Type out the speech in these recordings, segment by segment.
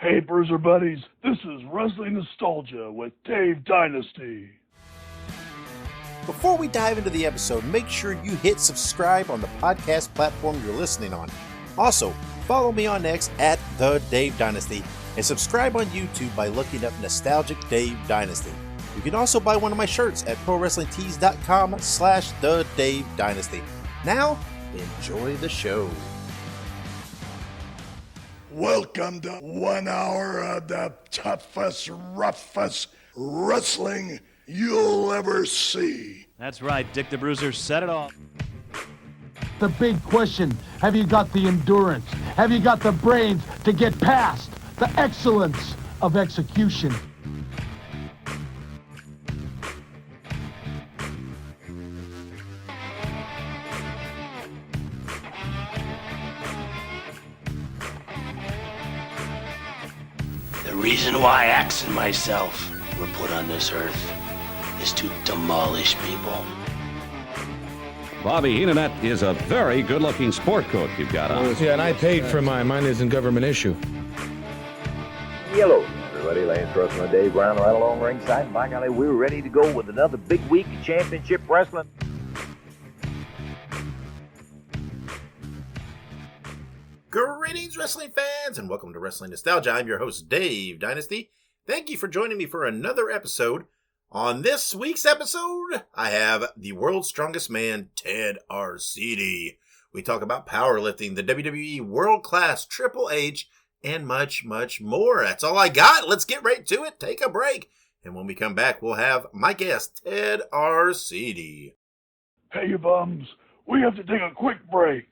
Hey, Bruiser Buddies, this is Wrestling Nostalgia with Dave Dynasty. Before we dive into the episode, make sure you hit subscribe on the podcast platform you're listening on. Also, follow me on X at The Dave Dynasty and subscribe on YouTube by looking up Nostalgic Dave Dynasty. You can also buy one of my shirts at ProWrestlingTees.com/The Dave Dynasty. Now, enjoy the show. Welcome to 1 hour of the toughest, roughest wrestling you'll ever see. That's right, Dick the Bruiser said it all. The big question, have you got the endurance? Have you got the brains to get past the excellence of execution? The reason why Axe and myself were put on this earth is to demolish people. Bobby Heenan, that is a very good-looking sport coat you've got on. Yeah, and I paid for mine. Mine isn't government issue. Hello, everybody. Lance Russell and Dave Brown right along ringside. And by golly, we're ready to go with another big week of championship wrestling. Greetings, wrestling fans, and welcome to Wrestling Nostalgia. I'm your host, Dave Dynasty. Thank you for joining me for another episode. On this week's episode, I have the world's strongest man, Ted Arcidi. We talk about powerlifting, the WWE World Class, Triple H, and much, much more. That's all I got. Let's get right to it. Take a break. And when we come back, we'll have my guest, Ted Arcidi. Hey, you bums, we have to take a quick break.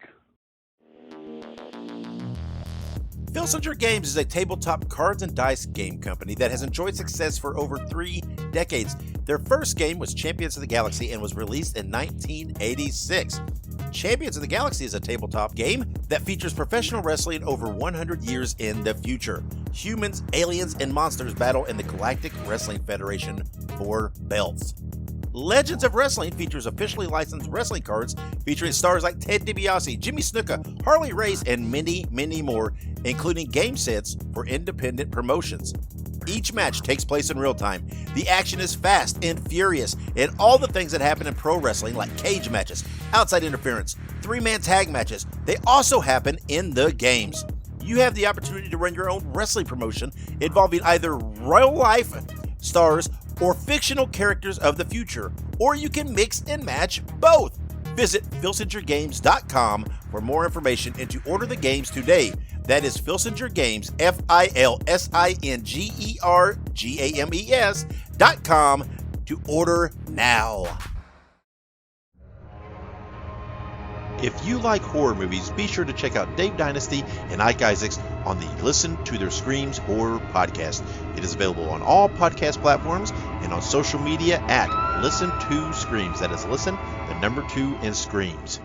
Filsinger Games is a tabletop cards and dice game company that has enjoyed success for over 3 decades. Their first game was Champions of the Galaxy and was released in 1986. Champions of the Galaxy is a tabletop game that features professional wrestling over 100 years in the future. Humans, aliens, and monsters battle in the Galactic Wrestling Federation for belts. Legends of Wrestling features officially licensed wrestling cards featuring stars like Ted DiBiase, Jimmy Snuka, Harley Race, and many, many more, including game sets for independent promotions. Each match takes place in real time. The action is fast and furious, and all the things that happen in pro wrestling, like cage matches, outside interference, 3-man tag matches, they also happen in the games. You have the opportunity to run your own wrestling promotion involving either real life stars or fictional characters of the future, or you can mix and match both. Visit filsingergames.com for more information and to order the games today. That is Filsinger Games, FILSINGERGAMES.com to order now. If you like horror movies, be sure to check out Dave Dynasty and Ike Isaacs on the Listen to Their Screams Horror Podcast. It is available on all podcast platforms and on social media at Listen to Screams. That is Listen, the number 2, and Screams.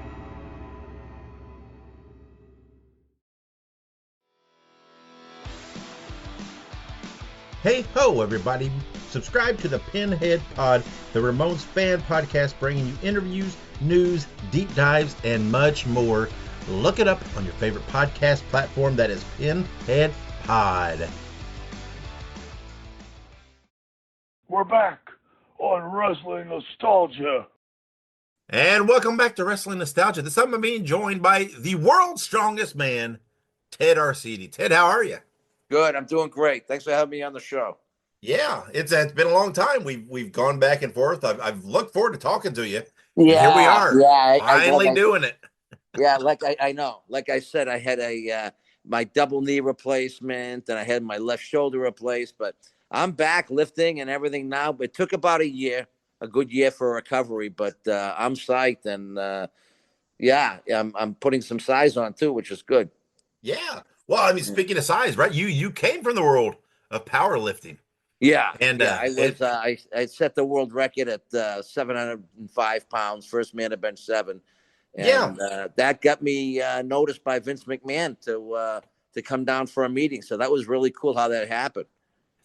Hey ho, everybody. Subscribe to the Pinhead Pod, the Ramones fan podcast, bringing you interviews, news, deep dives, and much more. Look it up on your favorite podcast platform. That is Pinhead Pod. We're back on Wrestling Nostalgia. And welcome back to Wrestling Nostalgia. This time I'm being joined by the world's strongest man, Ted Arcidi. Ted, how are you? Good, I'm doing great. Thanks for having me on the show. Yeah, it's been a long time. We've gone back and forth. I've looked forward to talking to you. Yeah, here we are. Yeah, finally doing it. Yeah, I know. Like I said, I had my double knee replacement, and I had my left shoulder replaced. But I'm back lifting and everything now. It took about a good year for recovery. But I'm psyched, and I'm putting some size on too, which is good. Yeah. Well, I mean, speaking of size, right? You came from the world of powerlifting. Yeah, and I set the world record at 705 pounds, first man to bench 7. And that got me noticed by Vince McMahon to come down for a meeting. So that was really cool how that happened.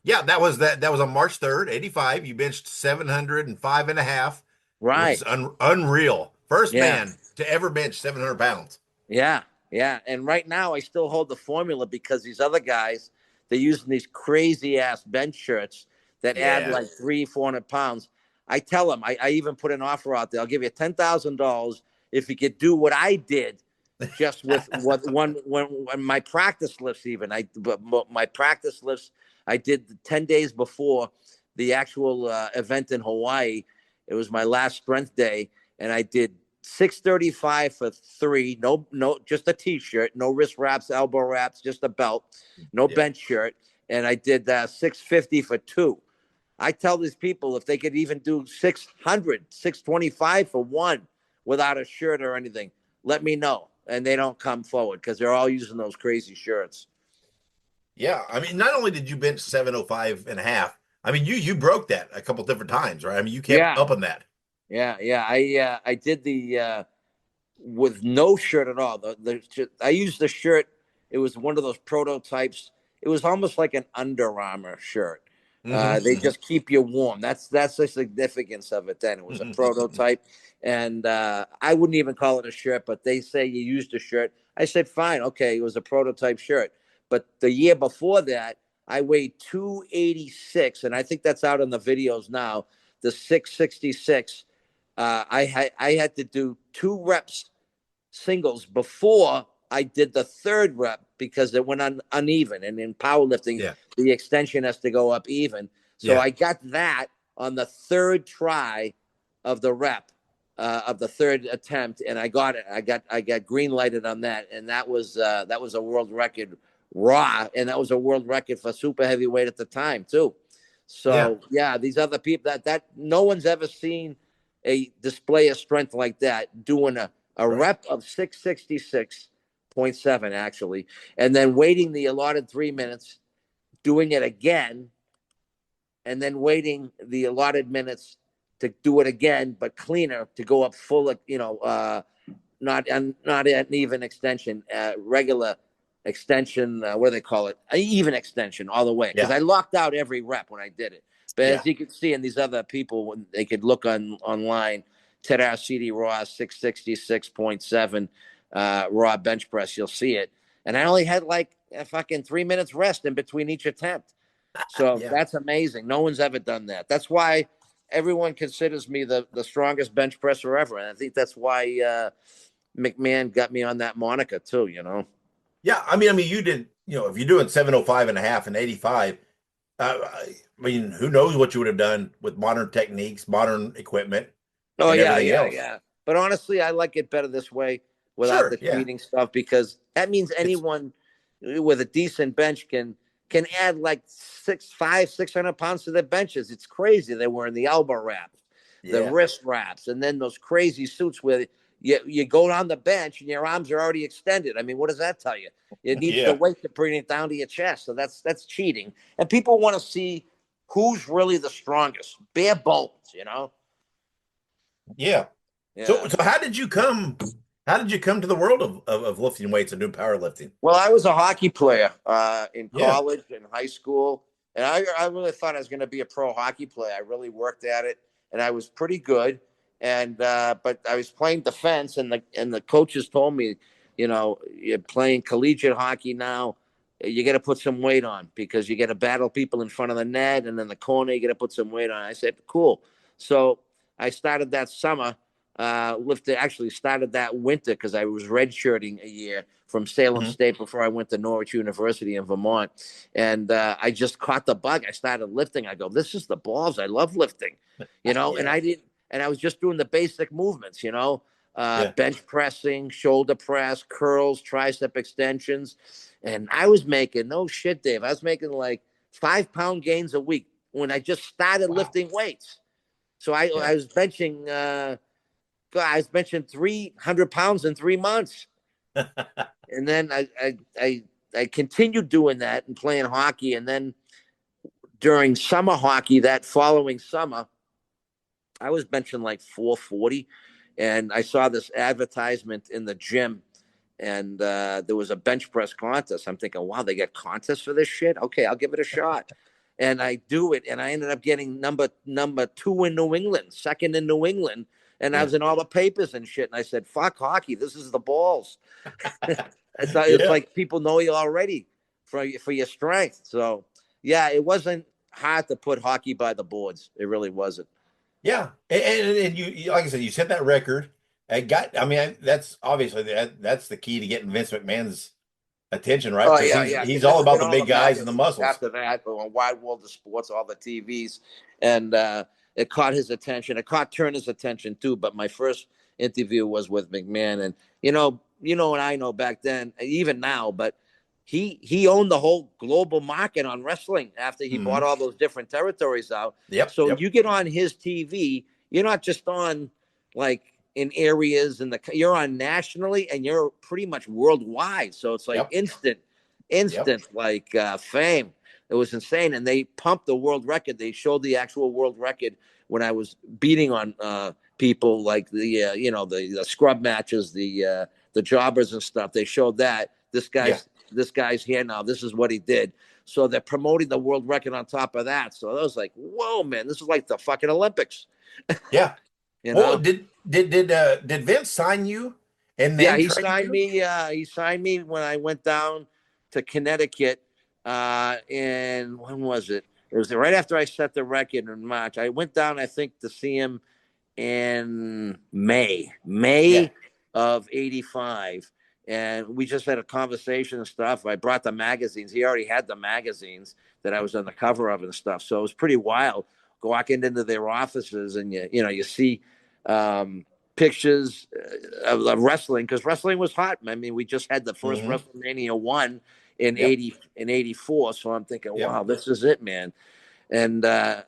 Yeah, that was on March 3rd, 85. You benched 705 and a half. Right. It was unreal. First man to ever bench 700 pounds. Yeah. And right now I still hold the formula because these other guys, they're using these crazy ass bench shirts that add like 300-400 pounds. I tell them, I even put an offer out there. I'll give you $10,000 if you could do what I did, just with when my practice lifts. Even my practice lifts I did 10 days before the actual event in Hawaii. It was my last strength day, and I did 635 for 3. No, just a t-shirt, no wrist wraps, elbow wraps, just a belt, no bench shirt, and I did 650 for 2. I tell these people if they could even do 600, 625 for 1 without a shirt or anything, let me know. And they don't come forward because they're all using those crazy shirts. Yeah. I mean, not only did you bench 705 and a half, I mean, you broke that a couple different times, right? I mean, you kept up on that. Yeah. I did the with no shirt at all. I used the shirt. It was one of those prototypes. It was almost like an Under Armour shirt. They just keep you warm. That's the significance of it then. It was a prototype. And I wouldn't even call it a shirt, but they say you used a shirt. I said, fine, okay, it was a prototype shirt. But the year before that, I weighed 286, and I think that's out in the videos now, the 666. I had to do 2 reps singles before I did the 3rd rep because it went uneven. And in powerlifting, the extension has to go up even. So I got that on the 3rd try of the rep. Of the 3rd attempt, and I got it. I got green lighted on that, and that was a world record raw, and that was a world record for super heavyweight at the time too. So these other people that no one's ever seen a display of strength like that, doing a rep of 666.7 actually, and then waiting the allotted 3 minutes, doing it again, and then waiting the allotted minutes to do it again, but cleaner, to go up full, not an even extension, regular extension, what do they call it? An even extension all the way. Because I locked out every rep when I did it. But as you can see, in these other people, when they could look online, Ted Arcidi raw 666.7 raw bench press, you'll see it. And I only had like a fucking 3 minutes rest in between each attempt. So that's amazing. No one's ever done that. That's why everyone considers me the strongest bench presser ever. And I think that's why McMahon got me on that moniker too, you know? Yeah. I mean, you did, if you're doing 705 and a half and 85, I mean, who knows what you would have done with modern techniques, modern equipment. Oh, yeah. But honestly, I like it better this way without the cheating stuff, because that means anyone with a decent bench can add like 600 pounds to their benches. It's crazy. They were in the elbow wraps, the wrist wraps, and then those crazy suits where you go down the bench and your arms are already extended. I mean, what does that tell you? It needs the weight to bring it down to your chest. So that's cheating. And people want to see who's really the strongest. Bare bones, you know? Yeah. So how did you come to the world of lifting weights and doing powerlifting? Well, I was a hockey player in college and high school, and I really thought I was going to be a pro hockey player. I really worked at it, and I was pretty good. And but I was playing defense, and the coaches told me, you're playing collegiate hockey now. You got to put some weight on, because you got to battle people in front of the net, and in the corner you got to put some weight on. I said, cool. So I started that summer. Started that winter, because I was redshirting a year from Salem State before I went to Norwich University in Vermont. And I just caught the bug. I started lifting. I go, this is the balls. I love lifting, and I was just doing the basic movements, bench pressing, shoulder press, curls, tricep extensions. And I was making, no shit, Dave, I was making like 5-pound gains a week when I just started lifting weights. So I was benching, I was benching 300 pounds in 3 months. And then I continued doing that and playing hockey. And then during summer hockey, that following summer, I was benching like 440. And I saw this advertisement in the gym, and there was a bench press contest. I'm thinking, wow, they got contests for this shit? Okay, I'll give it a shot. And I do it, and I ended up getting number 2 in New England, 2nd in New England. And I was in all the papers and shit. And I said, fuck hockey. This is the balls. It's like people know you already for your strength. So yeah, it wasn't hard to put hockey by the boards. It really wasn't. Yeah, and you like I said, you set that record. That's obviously that's the key to getting Vince McMahon's attention, right? Oh Because yeah. he's This all is about in the all big guys and the magazines muscles. after that, on Wide World of Sports, all the TVs, and it caught his attention. It caught Turner's attention too. But my first interview was with McMahon, and and I know back then, even now, but he owned the whole global market on wrestling after he bought all those different territories out. Yep. So you get on his TV, you're not just on like in areas you're on nationally, and you're pretty much worldwide. So it's like instant like fame. It was insane. And they pumped the world record. They showed the actual world record when I was beating on people like the scrub matches, the jobbers and stuff. They showed that this guy's here now. This is what he did. So they're promoting the world record on top of that. So I was like, whoa, man, this is like the fucking Olympics. Yeah. Well, did Vince sign you? And then he signed me. He signed me when I went down to Connecticut. And when was it? It was right after I set the record in March. I went down, I think, to see him in May of '85. And we just had a conversation and stuff. I brought the magazines. He already had the magazines that I was on the cover of and stuff. So it was pretty wild walking into their offices, and you see pictures of wrestling, because wrestling was hot. I mean, we just had the first WrestleMania 1 in '84. So I'm thinking, wow, this is it, man. And I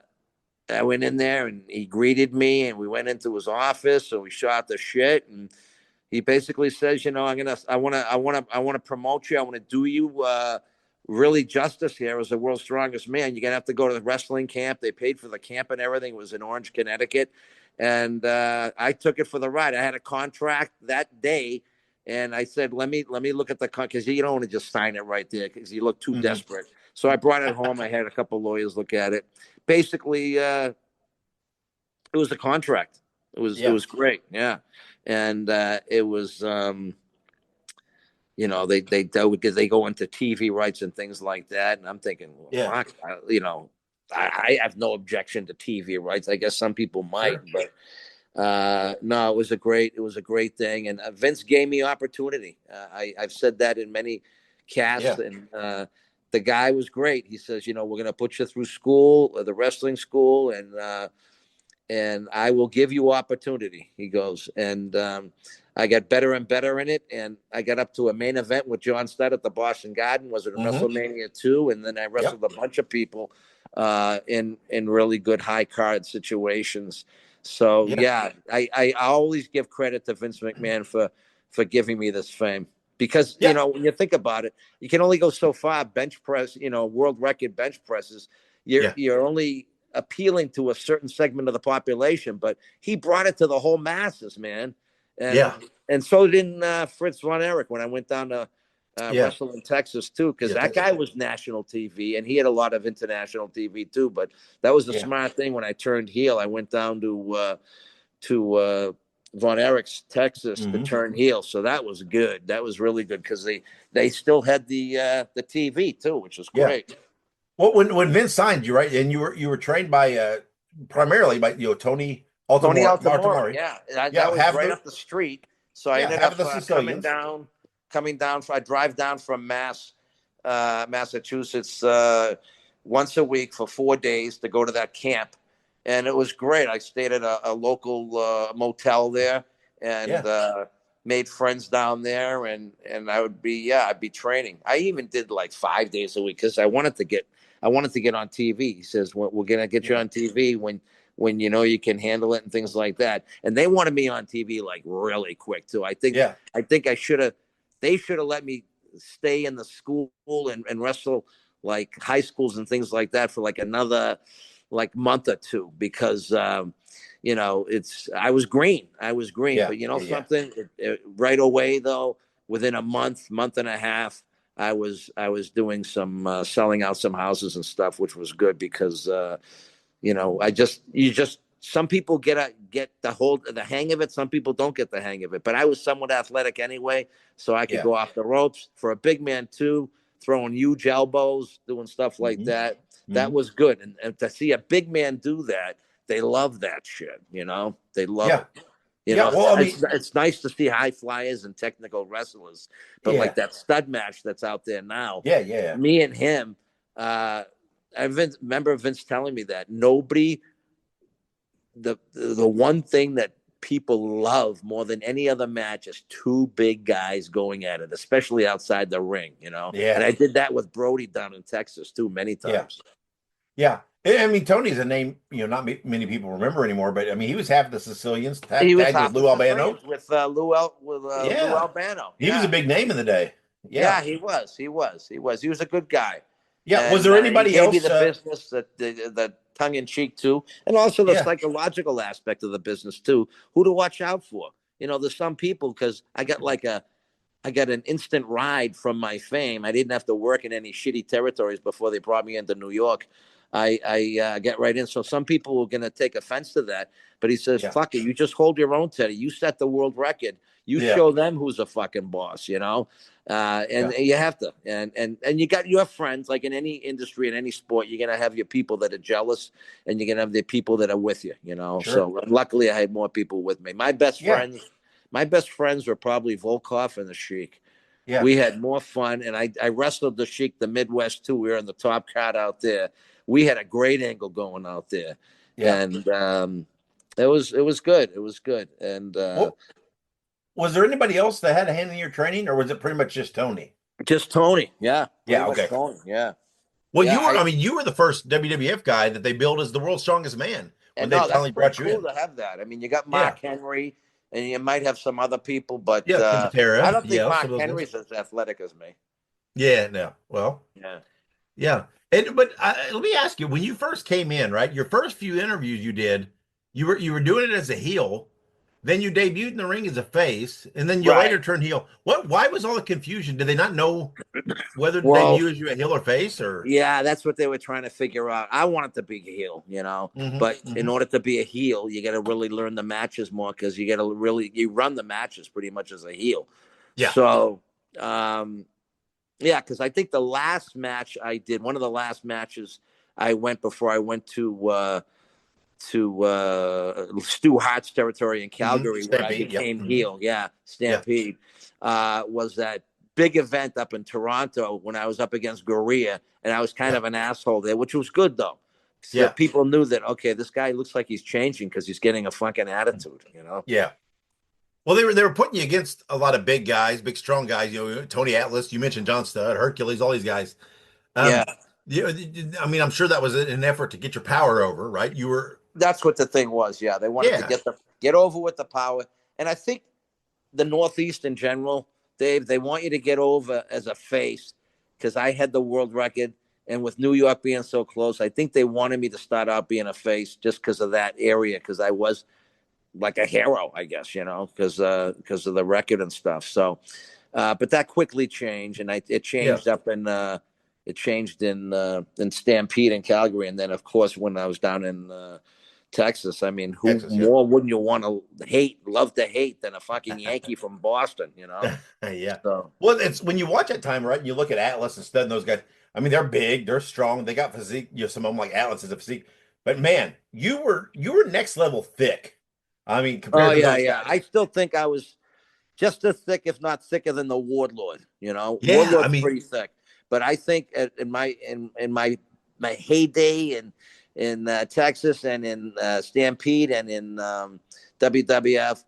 went in there, and he greeted me, and we went into his office, and we shot the shit. And he basically says, I want to promote you. I want to do you really justice here as the world's strongest man. You're going to have to go to the wrestling camp. They paid for the camp and everything. It was in Orange, Connecticut. And I took it for the ride. I had a contract that day, and I said, let me look at the contract, because you don't want to just sign it right there because you look too desperate. So I brought it home. I had a couple of lawyers look at it. Basically, it was a contract. It was great. Yeah. And it was, they because they go into TV rights and things like that. And I'm thinking, fuck, I have no objection to TV rights. I guess some people might, but no, it was a great thing. And Vince gave me opportunity. I've said that in many casts, and the guy was great. He says, we're going to put you through school, the wrestling school, and I will give you opportunity, he goes. And I got better and better in it. And I got up to a main event with John Studd at the Boston Garden. Was it WrestleMania 2? And then I wrestled a bunch of people in really good high card situations. So, I always give credit to Vince McMahon for giving me this fame. Because, when you think about it, you can only go so far. Bench press, world record bench presses. You're only appealing to a certain segment of the population, but he brought it to the whole masses, man. And so did Fritz von Erich when I went down to wrestle in Texas too, because that guy was national TV, and he had a lot of international TV too. But that was the smart thing. When I turned heel, I went down to Von Erich's Texas to turn heel. So that was good. That was really good, because they still had the TV too, which was great. Well, when Vince signed you, right, and you were trained by primarily by Tony Altamore. That was right up the street. So I ended up coming down. I drive down from Massachusetts once a week for 4 days to go to that camp, and it was great. I stayed at a local motel there, and made friends down there, and I'd be training. I even did like 5 days a week because I wanted to get on TV. He says, we're going to get you on TV when you can handle it and things like that. And they wanted me on TV like really quick too. I think they should have let me stay in the school and wrestle like high schools and things like that for like another like month or two, because I was green, but something right away though, within a month and a half, I was doing some selling out some houses and stuff, which was good, because some people get the hang of it. Some people don't get the hang of it, but I was somewhat athletic anyway, so I could go off the ropes. For a big man too, throwing huge elbows, doing stuff like that. That was good. And to see a big man do that, they love that shit. You know, they love it. You know, well, I mean, it's nice to see high flyers and technical wrestlers, but like that stud match that's out there now. Me and him. I remember Vince telling me that nobody. The one thing that people love more than any other match is two big guys going at it, especially outside the ring. You know. And I did that with Brody down in Texas too many times. I mean, Tony's a name, not many people remember anymore, but I mean, he was half the Sicilians. He was half Lou Albano. With Lou Albano. He was a big name in the day. He was. He was a good guy. And, was there anybody else? He gave me the business, the tongue in cheek too, and also the psychological aspect of the business too. Who to watch out for? There's some people, because I got an instant ride from my fame. I didn't have to work in any shitty territories before they brought me into New York. I get right in. So some people are going to take offense to that. But he says, fuck it, you just hold your own, Teddy. You set the world record. You show them who's a fucking boss, you have to. And you have friends, like in any industry, in any sport, you're going to have your people that are jealous, and you're going to have the people that are with you, So luckily I had more people with me. My best friends were probably Volkov and the Sheik. We had more fun, and I wrestled the Sheik, the Midwest too. We were on the top card out there. We had a great angle going out there, and it was good. It was good. And was there anybody else that had a hand in your training, or was it pretty much just Tony? Just Tony. Okay. Tony, Well, you were the first WWF guy that they billed as the world's strongest man when they finally brought you in. To have that. I mean, you got Mark Henry, and you might have some other people, but I don't think Mark Henry's as athletic as me. But let me ask you, when you first came in, right, your first few interviews you did, you were doing it as a heel, then you debuted in the ring as a face, and then you later turned heel. Why was all the confusion? Did they not know whether to debut as you a heel or face? Or that's what they were trying to figure out. I wanted to be a heel, but in order to be a heel, you got to really learn the matches more, because you got to you run the matches pretty much as a heel. So, because I think the last match I did, one of the last matches I went before I went to Stu Hart's territory in Calgary, where I became heel. Stampede was that big event up in Toronto when I was up against Gorilla, and I was kind of an asshole there, which was good though. So people knew that, okay, this guy looks like he's changing because he's getting a fucking attitude, Well, they were putting you against a lot of big guys, big strong guys. Tony Atlas. You mentioned John Studd, Hercules, all these guys. I mean, I'm sure that was an effort to get your power over, right? That's what the thing was. They wanted to get over with the power, and I think the Northeast in general, Dave, they want you to get over as a face, because I had the world record, and with New York being so close, I think they wanted me to start out being a face just because of that area, because I was like a hero, I guess, because of the record and stuff. So, but that quickly changed, and it changed up in in Stampede in Calgary, and then of course when I was down in Texas. I mean, who more wouldn't you want to love to hate than a fucking Yankee from Boston? So. Well, it's when you watch that time, right? And you look at Atlas and Studd and those guys. I mean, they're big, they're strong, they got physique. Some of them like Atlas is a physique, but man, you were next level thick. I mean, compared to those guys. I still think I was just as thick, if not thicker, than the Wardlord. Wardlord's pretty thick. But I think in my heyday in Texas and in Stampede and in WWF,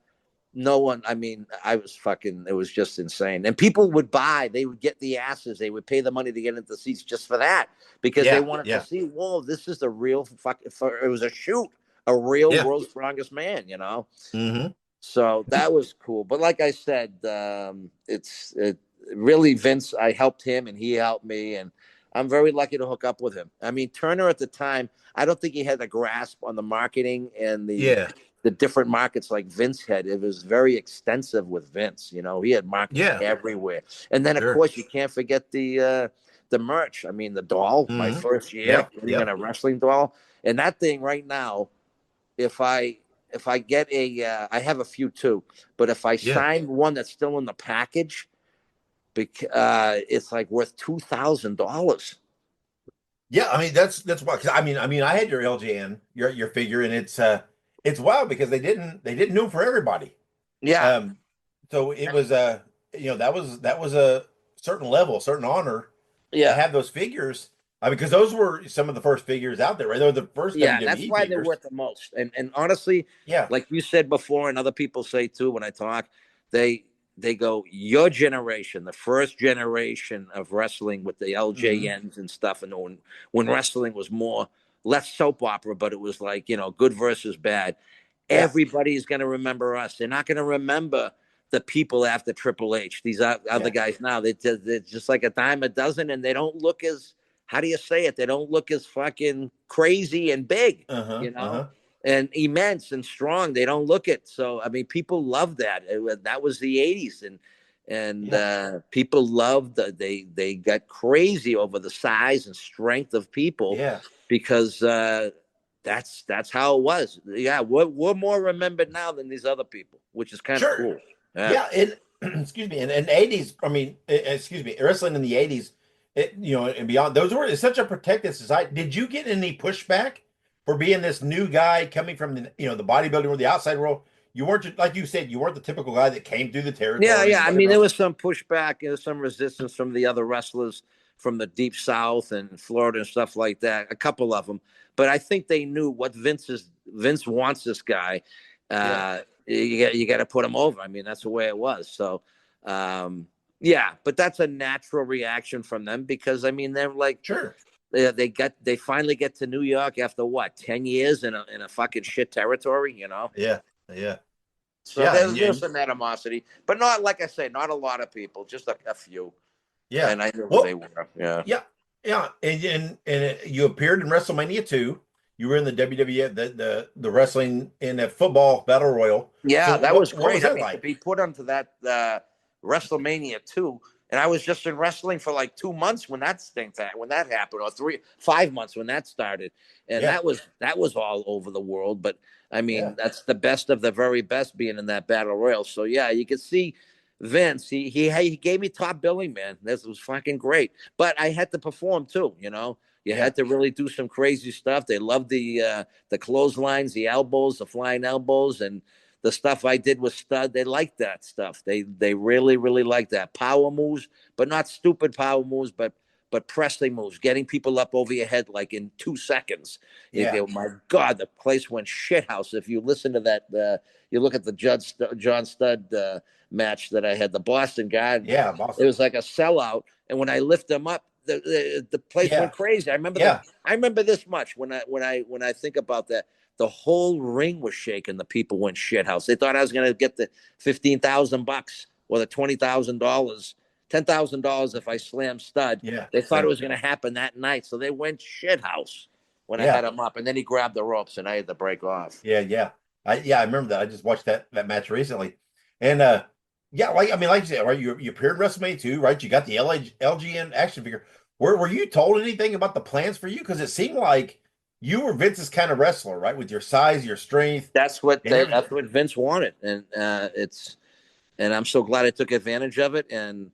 no one. I mean, it was just insane. And people they would get the asses. They would pay the money to get into the seats just for that, because they wanted to see. Whoa, this is the real it was a shoot. A real world's strongest man, So that was cool. But like I said, it really Vince. I helped him, and he helped me, and I'm very lucky to hook up with him. I mean, Turner at the time, I don't think he had a grasp on the marketing and the different markets like Vince had. It was very extensive with Vince. He had markets everywhere, and then of course you can't forget the merch. I mean, the doll. My first year, even a wrestling doll, and that thing right now. If I get I have a few too, but if I sign one that's still in the package, It's like worth $2,000. Yeah, I mean that's wild. 'Cause I mean I had your LJN, your figure, and it's wild because they didn't do them for everybody. Yeah. So it was that was a certain level, a certain honor to have those figures. I mean, because those were some of the first figures out there, right? They were the first WWE That's why figures. they're worth the most. And honestly, like you said before, and other people say too when I talk, they go, your generation, the first generation of wrestling with the LJNs and stuff, and when wrestling was less soap opera, but it was like, good versus bad. Everybody's going to remember us. They're not going to remember the people after Triple H. These other guys now, they're just like a dime a dozen, and they don't look as, how do you say it? They don't look as fucking crazy and big, and immense and strong. They don't look it. So, I mean, people love that. That was the 80s. And people loved, they got crazy over the size and strength of people because that's how it was. Yeah. We're more remembered now than these other people, which is kind of cool. And excuse me, and 80s, I mean, wrestling in the 80s, and beyond, it's such a protected society. Did you get any pushback for being this new guy coming from the bodybuilding or the outside world? You weren't, like you said, you weren't the typical guy that came through the territory. Yeah. I mean, there was some pushback, there was some resistance from the other wrestlers from the deep South and Florida and stuff like that. A couple of them, but I think they knew what Vince wants this guy. You got to put him over. I mean, that's the way it was. So, but that's a natural reaction from them because, I mean, they're like, they finally get to New York after 10 years in a fucking shit territory, Yeah. So there's some animosity, but not, like I say, not a lot of people, just a few. Yeah. And I knew who they were. Yeah. And you appeared in WrestleMania 2. You were in the WWF, the wrestling in a football battle royal. Yeah, so that was great. What was that like? To be put onto that WrestleMania 2, and I was just in wrestling for like 2 months when that happened, or 5 months when that started, and that was all over the world. But I mean, that's the best of the very best being in that battle royal. So yeah, you could see Vince. He gave me top billing, man. This was fucking great. But I had to perform too, You had to really do some crazy stuff. They loved the clotheslines, the elbows, the flying elbows, and the stuff I did with stud. They liked that stuff. They really, really liked that. Power moves, but not stupid power moves, but pressing moves, getting people up over your head like in 2 seconds. My God, the place went shithouse. If you listen to that, you look at the John Studd match that I had, the Boston guy. Yeah, Boston. It was like a sellout. And when I lift them up, the place went crazy. I remember I remember this much when I think about that. The whole ring was shaking. The people went shithouse. They thought I was going to get the $15,000 or the $20,000, $10,000 if I slammed Stud. Yeah, they thought it was going to happen that night, so they went shithouse when I had him up, and then he grabbed the ropes, and I had to break off. I remember that. I just watched that match recently, and like you said, right? You appeared in WrestleMania 2, right? You got the LGN action figure. Were you told anything about the plans for you? Because it seemed like you were Vince's kind of wrestler, right? With your size, your strength. That's what Vince wanted, and and I'm so glad I took advantage of it. And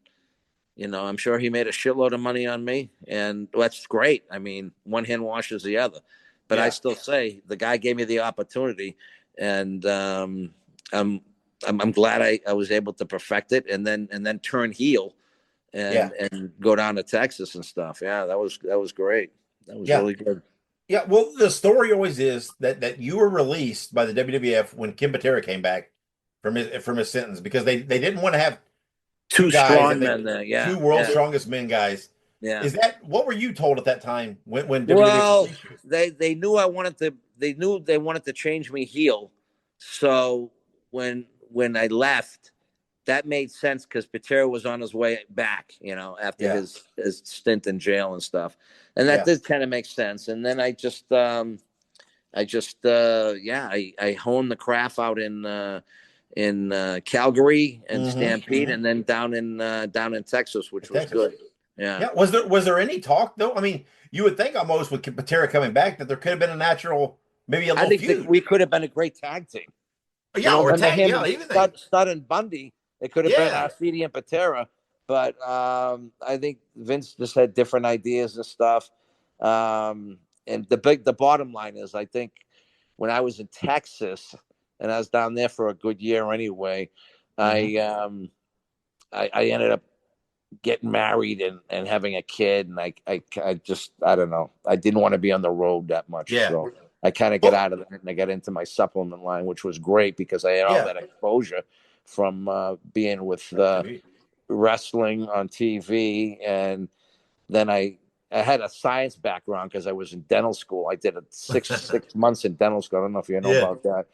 I'm sure he made a shitload of money on me, and that's great. I mean, one hand washes the other, but I still say the guy gave me the opportunity, and I'm glad I was able to perfect it, and then turn heel, and go down to Texas and stuff. Yeah, that was great. That was really good. Yeah, well, the story always is that you were released by the WWF when Ken Patera came back from his sentence because they didn't want to have two strong men there. Yeah, two world's strongest men guys. Yeah, is that what were you told at that time when WWF? They knew I wanted to. They knew they wanted to change me heel. So when I left, that made sense because Patera was on his way back, after his stint in jail and stuff. And that did kind of make sense. And then I honed the craft out in Calgary and Stampede, and then down in Texas, which was good. Yeah. Was there any talk though? I mean, you would think almost with Patera coming back that there could have been a natural, maybe a little feud. I think we could have been a great tag team. Yeah, or tag. Yeah, even Stud and Bundy. It could have been Arcidi and Patera, But I think Vince just had different ideas and stuff. And the bottom line is, I think when I was in Texas and I was down there for a good year anyway, I ended up getting married and having a kid, and I just, I don't know, I didn't want to be on the road that much. Yeah. So I kind of got out of that, and I got into my supplement line, which was great because I had all that exposure from being with wrestling on TV. And then I had a science background because I was in dental school. I did 6 months in dental school. I don't know if you know about that.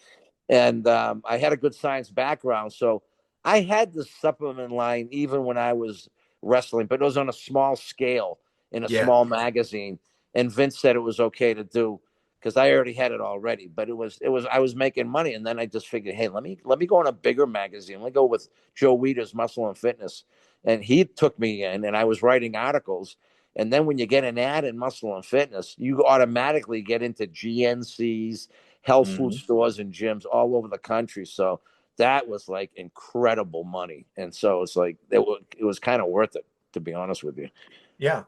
And I had a good science background, so I had the supplement line even when I was wrestling, but it was on a small scale in a small magazine. And Vince said it was okay to do because I already had it already. But it was I was making money, and then I just figured, hey, let me go in a bigger magazine. Let me go with Joe Weider's Muscle and Fitness, and he took me in, and I was writing articles. And then when you get an ad in Muscle and Fitness, you automatically get into GNCs, health food stores, and gyms all over the country. So that was like incredible money. And so it's like, it was kind of worth it, to be honest with you. Yeah.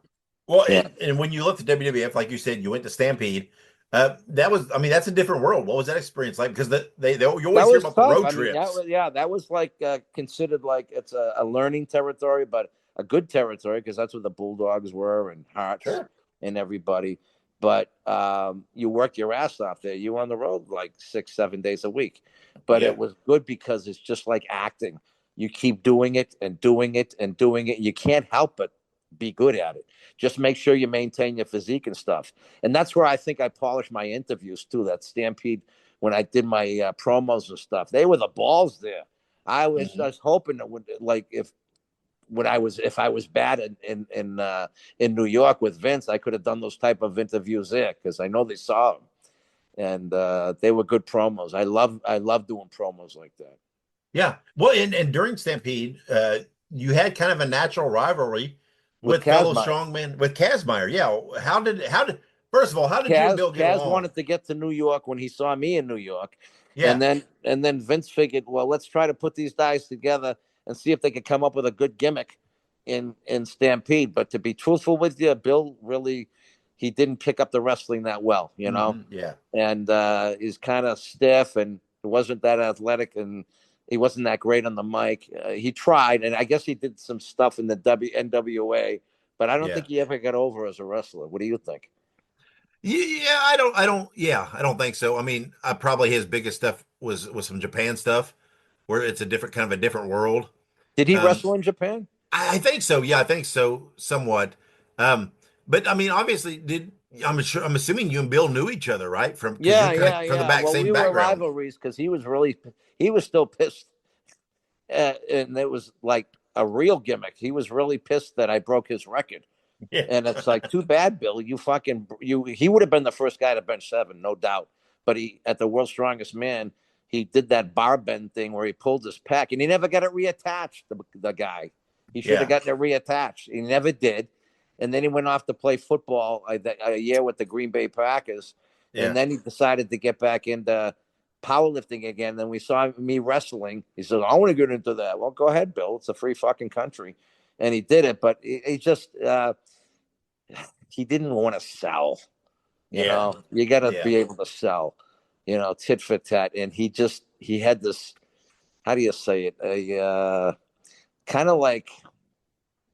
Well, and when you looked at WWF, like you said, you went to Stampede. That was, I mean, that's a you always What was that experience like? Because you always hear about the road trips. That was like considered like it's a learning territory, but a good territory because that's where the Bulldogs were and Hearts and everybody. But you work your ass off there. You were on the road like 6-7 days a week. But it was good because it's just like acting. You keep doing it and doing it and doing it. You can't help but be good at it. Just make sure you maintain your physique and stuff. And that's where I think I polished my interviews too. That Stampede, when I did my promos and stuff, they were the balls there. I was just hoping that if I was bad in New York with Vince, I could have done those type of interviews there because I know they saw them, and they were good promos. I love doing promos like that. Yeah. Well, and during Stampede, you had kind of a natural rivalry with fellow strongman with Kazmaier. Yeah. How did first of all, how did you and Bill get along? Kaz wanted to get to New York when he saw me in New York. Yeah. And then Vince figured, well, let's try to put these guys together and see if they could come up with a good gimmick in Stampede. But to be truthful with you, Bill really, he didn't pick up the wrestling that well, you know? Yeah. And he's kind of stiff and wasn't that athletic, and he wasn't that great on the mic. He tried, and I guess he did some stuff in the NWA, but I don't think he ever got over as a wrestler. What do you think? Yeah, I don't think so. I mean, probably his biggest stuff was some Japan stuff, where it's a different world. Did he wrestle in Japan? I think so. Yeah, I think so, somewhat. But I mean, obviously, I'm assuming you and Bill knew each other, right? From the same background. Were rivalries because he was still pissed, and it was like a real gimmick. He was really pissed that I broke his record. Yeah. And it's like, too bad, Bill. He would have been the first guy to bench 7, no doubt. But at the World's Strongest Man, he did that bar bend thing where he pulled his pec, and he never got it reattached. The guy, he should have gotten it reattached. He never did. And then he went off to play football a year with the Green Bay Packers, and then he decided to get back into powerlifting again. Then we saw me wrestling. He said, "I want to get into that." Well, go ahead, Bill. It's a free fucking country, and he did it. But he just he didn't want to sell. You know, you got to be able to sell. You know, tit for tat. And he had this, how do you say it? Kind of like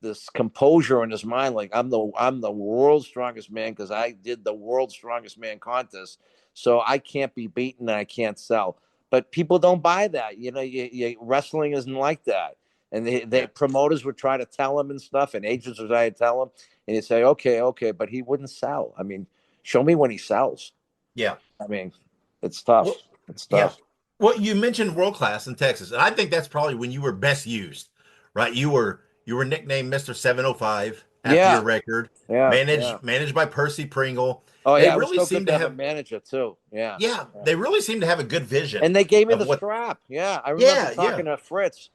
this composure in his mind. Like, I'm the world's strongest man because I did the world's strongest man contest. So I can't be beaten and I can't sell. But people don't buy that. You know, wrestling isn't like that. And the promoters would try to tell him and stuff, and agents would try to tell him, and he'd say, okay, but he wouldn't sell. I mean, show me when he sells. Yeah. I mean, it's tough. It's tough. Yeah. Well, you mentioned world class in Texas, and I think that's probably when you were best used, right? You were nicknamed Mr. 705 after your record. Yeah. Managed by Percy Pringle. Oh, yeah. They really seemed to have a manager too. Yeah. Yeah. They really seemed to have a good vision. And they gave me the strap. Yeah. I remember talking to Fritz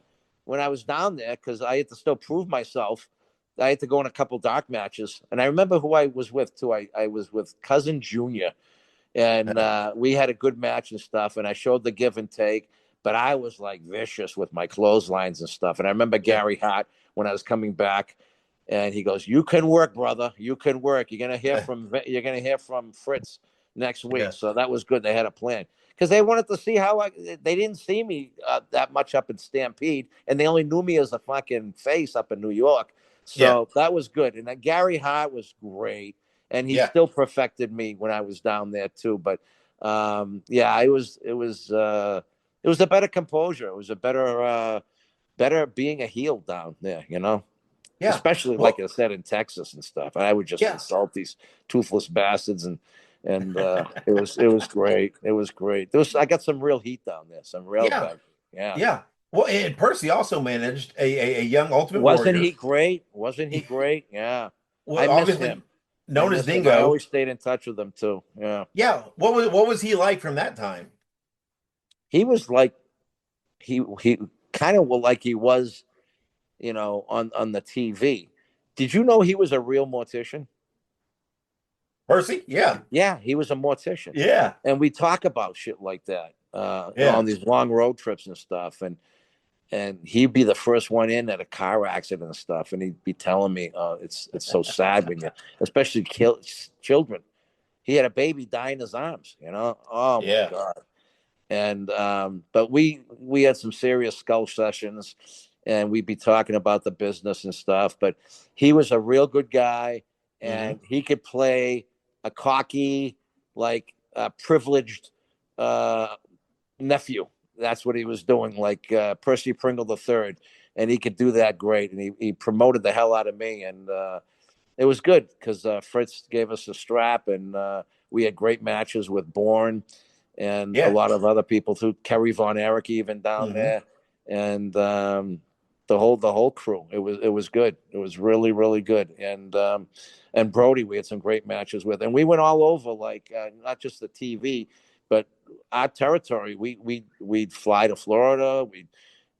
when I was down there because I had to still prove myself. I had to go in a couple dark matches. And I remember who I was with too. I was with Cousin Junior. And we had a good match and stuff. And I showed the give and take. but I was like vicious with my clotheslines and stuff. And I remember Gary Hart when I was coming back, and he goes, "You can work, brother. You can work. You're gonna hear from Fritz next week." Yeah. So that was good. They had a plan because they wanted to see how they didn't see me that much up in Stampede, and they only knew me as a fucking face up in New York. So that was good. And Gary Hart was great, and he still perfected me when I was down there too. But it was a better composure. It was a better being a heel down there, Yeah. Especially like I said in Texas and stuff. I would just insult these toothless bastards, and it was great. It was great. I got some real heat down there. Some real bad. Yeah. Yeah. Well, and Percy also managed a young Ultimate Wasn't Warrior. he great? Wasn't he great? Yeah. Well, I miss him. Known as Dingo. I always stayed in touch with him too. Yeah. Yeah. What was he like from that time? He was like he kind of like he was, on the TV. Did you know he was a real mortician? Percy? Yeah. Yeah, he was a mortician. Yeah. And we talk about shit like that on these long road trips and stuff. And he'd be the first one in at a car accident and stuff. And he'd be telling me, it's so sad when you, especially children. He had a baby die in his arms, Oh, my God. And but we had some serious skull sessions, and we'd be talking about the business and stuff. But he was a real good guy, and he could play a cocky, like privileged nephew. That's what he was doing, like Percy Pringle III, and he could do that great. And he promoted the hell out of me, and it was good because Fritz gave us a strap, and we had great matches with Bourne and a lot of other people too. Kerry Von Erich even down there, and the whole crew. It was good. It was really, really good. And Brody, we had some great matches with, and we went all over, like not just the TV, but our territory. We'd fly to Florida.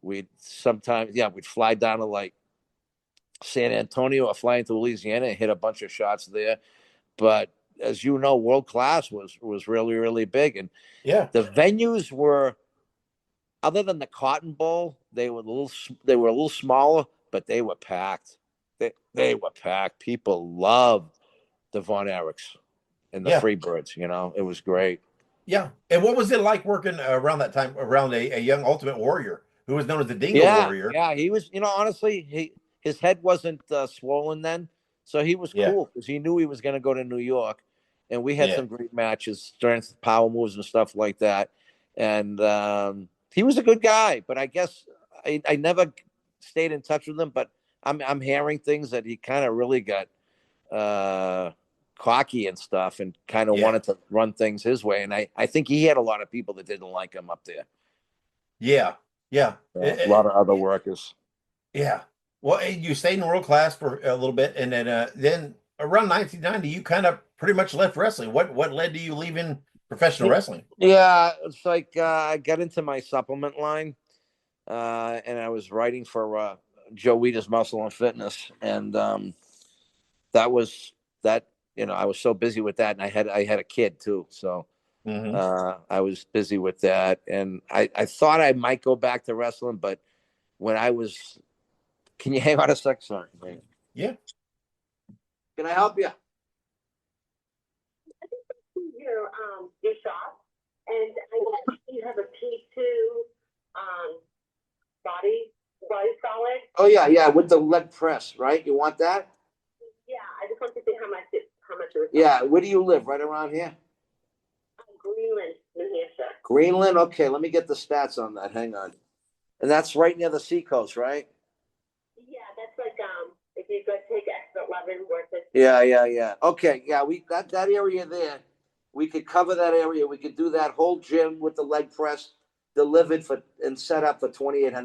We'd sometimes we'd fly down to like San Antonio or fly into Louisiana and hit a bunch of shots there. But as you know, World Class was really, really big. And the venues were, other than the Cotton Bowl, they were a little smaller, but they were packed. They were packed. People loved the Von Erichs and the Freebirds. It was great. Yeah. And what was it like working around that time around a young Ultimate Warrior who was known as the Dingo Warrior? Yeah, he was. Honestly, his head wasn't swollen then, so he was cool because he knew he was going to go to New York, and we had some great matches, strength, power moves, and stuff like that. And he was a good guy, but I guess I never stayed in touch with him. But I'm hearing things that he kind of really got cocky and stuff, and kind of wanted to run things his way. And I think he had a lot of people that didn't like him up there. Yeah. A lot of other workers. Yeah. Well, you stayed in World Class for a little bit, and then around 1990, you kind of pretty much left wrestling. What led to you leaving professional wrestling? Yeah, it's like I got into my supplement line, and I was writing for Joe Weider's Muscle and Fitness, and that was that. I was so busy with that, and I had a kid too, so I was busy with that, and I thought I might go back to wrestling, but when I was, can you hang on a sec? Sorry. Yeah. Can I help you? Your shop, and I know you have a P2 body solid. Oh yeah, with the leg press, right? You want that? Yeah, I just want to see how much it was. Yeah, where do you live? Right around here? Greenland, New Hampshire. Greenland? Okay, let me get the stats on that. Hang on. And that's right near the seacoast, right? Yeah, that's like if you go take extra 11 worth of. Yeah. Okay, yeah, we that area there. We could cover that area. We could do that whole gym with the leg press delivered and set up for $2,800. 2,800.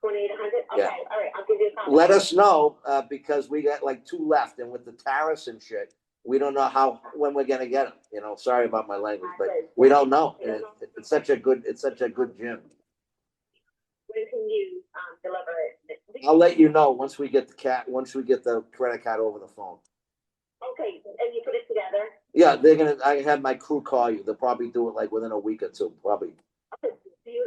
Okay, yeah. All right. I'll give you a call. Let us know because we got like 2 left, and with the tariffs and shit, we don't know when we're gonna get them. Sorry about my language, but we don't know. It's such a good gym. When can you deliver it? I'll let you know once we get the credit card over the phone. Okay, and you put it together? Yeah, I have my crew call you. They'll probably do it like within a week or two, probably. Okay. Do you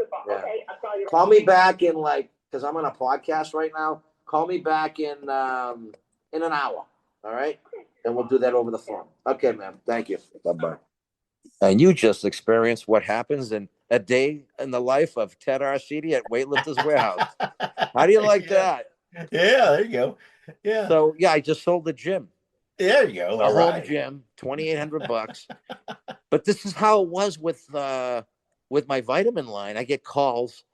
Call me back in because I'm on a podcast right now. Call me back in an hour. All right, and we'll do that over the phone. Okay, man. Thank you. Bye-bye. And you just experienced what happens in a day in the life of Ted Arcidi at Weightlifters Warehouse. How do you like that? Yeah, there you go. Yeah. So I just sold the gym. There you go. A home gym, $2,800. But this is how it was with my vitamin line. I get calls.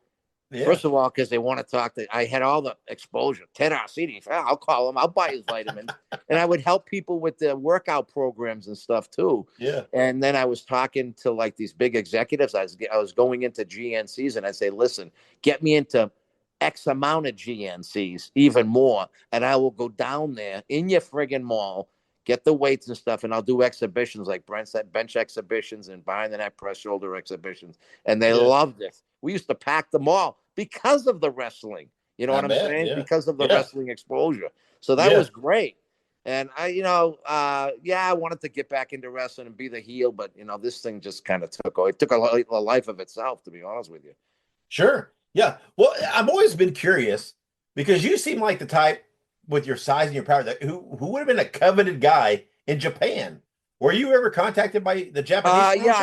Yeah. First of all, because they want to talk. I had all the exposure. Ted Arcidi, I'll call him. I'll buy his vitamins. And I would help people with the workout programs and stuff too. Yeah. And then I was talking to these big executives. I was going into GNCs and I say, listen, get me into X amount of GNCs, even more. And I will go down there in your friggin' mall, get the weights and stuff, and I'll do exhibitions like Brent said, bench exhibitions and behind the neck press shoulder exhibitions. And they loved it. We used to pack the mall because of the wrestling. You know what I'm saying? Yeah. Because of the wrestling exposure. So that was great. And I wanted to get back into wrestling and be the heel, but this thing just kind of took a life of itself, to be honest with you. Sure. Yeah. Well, I've always been curious because you seem like the type with your size and your power that who would have been a coveted guy in Japan. Were you ever contacted by the Japanese? Yeah,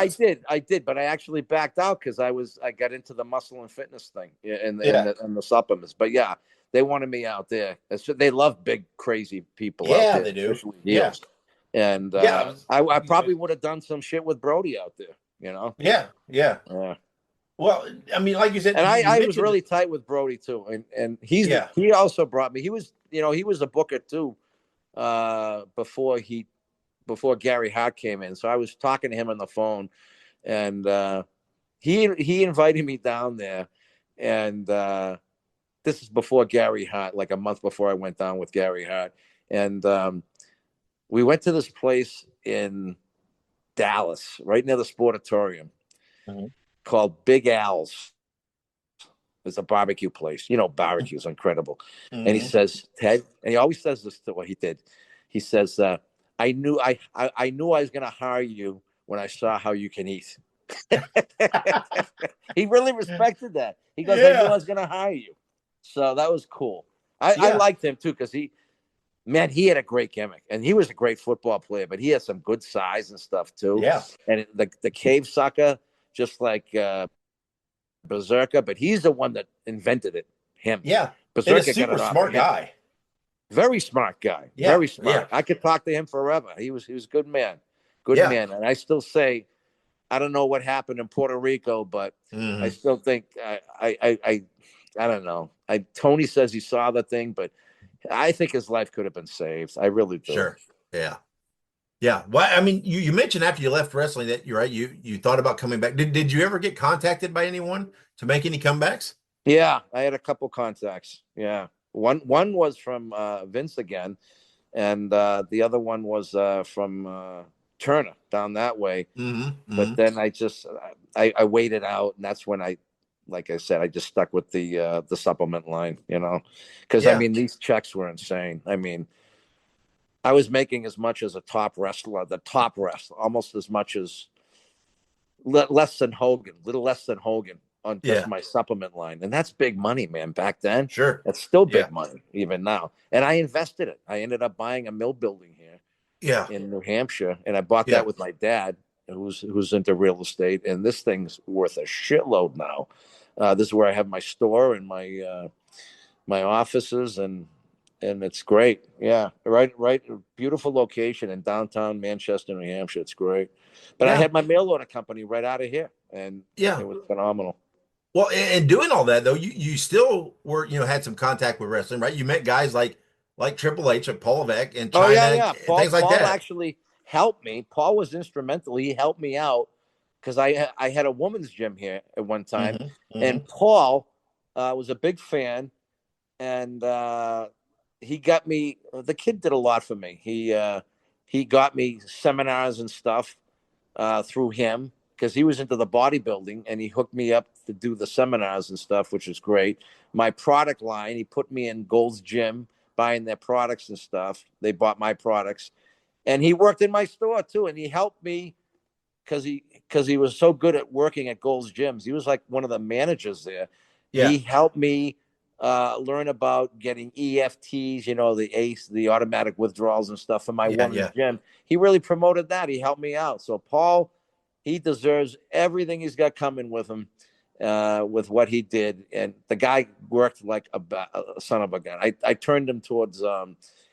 I did, but I actually backed out because I got into the muscle and fitness thing and the supplements. But yeah, they wanted me out there. They love big, crazy people. Yeah, out there, they do. Yeah, and I probably would have done some shit with Brody out there. Yeah. Well, I mean, like you said, and I was really tight with Brody too, and he also brought me. He was a booker too, before Gary Hart came in. So I was talking to him on the phone, and he invited me down there, and this is before Gary Hart, like a month before I went down with Gary Hart, and we went to this place in Dallas, right near the Sportatorium. Mm-hmm. Called Big Al's. It's a barbecue place. Barbecue's incredible. Mm-hmm. And he says, Ted, and he always says this to what he did. He says, I knew I was going to hire you when I saw how you can eat. He really respected that. He goes, I knew I was going to hire you. So that was cool. I liked him too because he had a great gimmick, and he was a great football player, but he had some good size and stuff too. Yeah. And the cave sucker, just like Berserker, but he's the one that invented it. Him. Yeah. Berserker, and a super smart guy. Very smart guy. Yeah. Very smart. Yeah. I could talk to him forever. He was a good man. Good man. And I still say, I don't know what happened in Puerto Rico, but I still think I don't know. Tony says he saw the thing, but I think his life could have been saved. I really do. Sure. Yeah. Yeah. Well, I mean, you mentioned after you left wrestling that you thought about coming back. Did you ever get contacted by anyone to make any comebacks? Yeah, I had a couple contacts. Yeah. One was from Vince again, and the other one was from Turner down that way. Mm-hmm. But then I waited out, and that's when like I said, I just stuck with the supplement line, because I mean, these checks were insane. I mean, I was making as much as the top wrestler, almost as much as less than Hogan on just my supplement line. And that's big money, man, back then. Sure. That's still big money, even now. And I invested it. I ended up buying a mill building here in New Hampshire. And I bought that with my dad, who's into real estate. And this thing's worth a shitload now. This is where I have my store and my offices, and it's great. Yeah. Right. Beautiful location in downtown Manchester, New Hampshire. It's great. But I had my mail order company right out of here, and it was phenomenal. Well, and doing all that though, you still were, had some contact with wrestling, right? You met guys like Triple H and Paul Levesque and China, things like that. Paul actually helped me. Paul was instrumental. He helped me out because I had a women's gym here at one time, and Paul was a big fan, and he got me. The kid did a lot for me. He got me seminars and stuff through him, because he was into the bodybuilding, and he hooked me up to do the seminars and stuff, which is great. My product line, he put me in Gold's Gym, buying their products and stuff. They bought my products, and he worked in my store too. And he helped me because he was so good at working at Gold's Gyms. He was like one of the managers there. Yeah. He helped me learn about getting EFTs, the automatic withdrawals and stuff for my woman's gym. He really promoted that. He helped me out. So Paul, he deserves everything he's got coming with him, with what he did. And the guy worked like a son of a gun. I turned him towards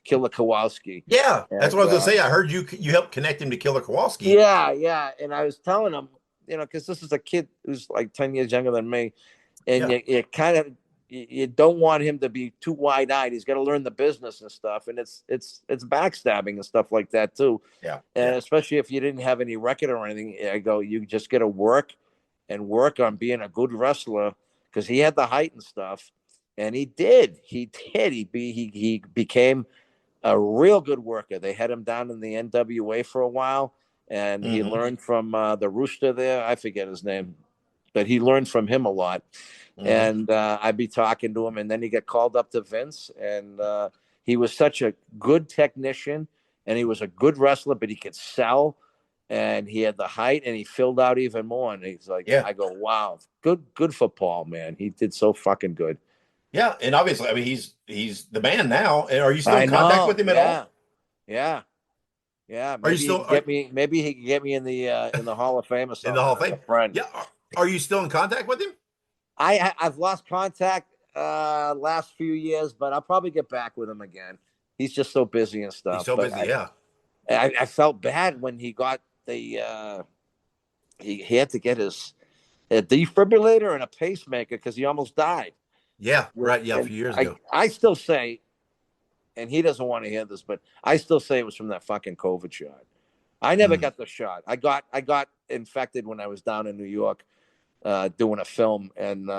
Killer Kowalski. Yeah, that's what I was going to say. I heard you helped connect him to Killer Kowalski. Yeah. And I was telling him, because this is a kid who's like 10 years younger than me. And you kind of, you don't want him to be too wide-eyed. He's got to learn the business and stuff. And it's backstabbing and stuff like that too. Yeah. And especially if you didn't have any record or anything, I go, you just got to work on being a good wrestler, because he had the height and stuff. And he did. He became a real good worker. They had him down in the NWA for a while, and he learned from the Rooster there. I forget his name, but he learned from him a lot. And I'd be talking to him, and then he got called up to Vince, and he was such a good technician, and he was a good wrestler, but he could sell, and he had the height, and he filled out even more. And he's like, I go, wow, good for Paul, man. He did so fucking good. Yeah, and obviously, I mean, he's the man now. And are you still in contact with him at all? Yeah. Are Maybe you still maybe he can get me in the Hall of Fame or something. In the Hall of Fame? Friend. Yeah. Are you still in contact with him? I've lost contact last few years, but I'll probably get back with him again. He's just so busy and stuff. He's so busy, I felt bad when he got the he had to get a defibrillator and a pacemaker because he almost died. Yeah, right. Yeah, a few years ago. I still say, and he doesn't want to hear this, but I still say it was from that fucking COVID shot. I never got the shot. I got infected when I was down in New York doing a film, and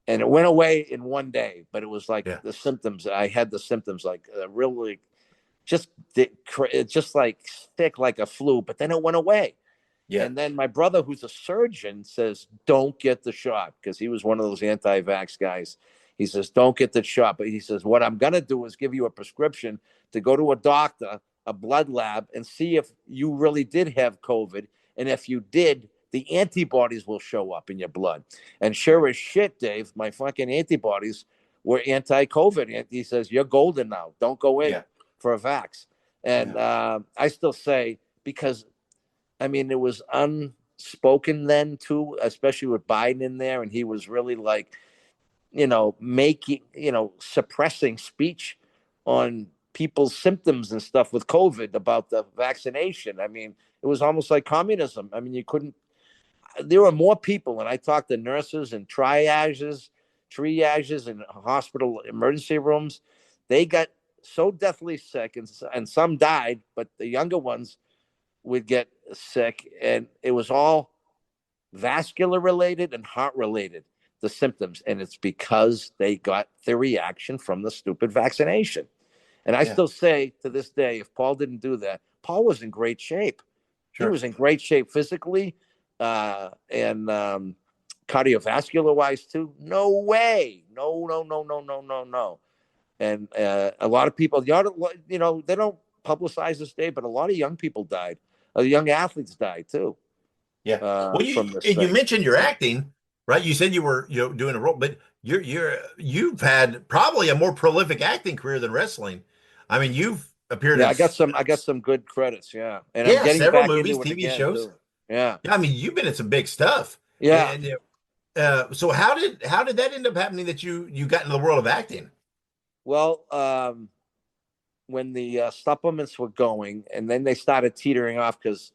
it went away in one day. But it was like the symptoms. I had the symptoms like really just like thick like a flu, but then it went away. Yeah. And then my brother, who's a surgeon, says, don't get the shot, because he was one of those anti-vax guys. He says, don't get the shot. But he says, what I'm going to do is give you a prescription to go to a doctor, a blood lab, and see if you really did have COVID. And if you did, the antibodies will show up in your blood. And sure as shit, Dave, my fucking antibodies were anti-COVID. And he says, you're golden now. Don't go in for a vax. And I still say, because I mean, it was unspoken then too, especially with Biden in there. And he was really like, suppressing speech on people's symptoms and stuff with COVID about the vaccination. I mean, it was almost like communism. I mean, there were more people, and I talked to nurses and triages in hospital emergency rooms. They got so deathly sick, and some died, but the younger ones would get sick, and it was all vascular related and heart related, the symptoms, and it's because they got the reaction from the stupid vaccination. And I still say to this day, if Paul didn't do that, Paul was in great shape. He was in great shape physically and cardiovascular wise too. No way. No. And a lot of people, they don't publicize this day, but a lot of young people died. Young athletes died too. Yeah. Well, you mentioned your acting, right? You said you were doing a role, but you've had probably a more prolific acting career than wrestling. I mean, you've appeared. Yeah, I got some good credits. Yeah, and I'm getting several movies, TV shows. Too. Yeah. I mean, you've been in some big stuff. Yeah. And, so how did that end up happening that you got into the world of acting? Well, when the supplements were going, and then they started teetering off because,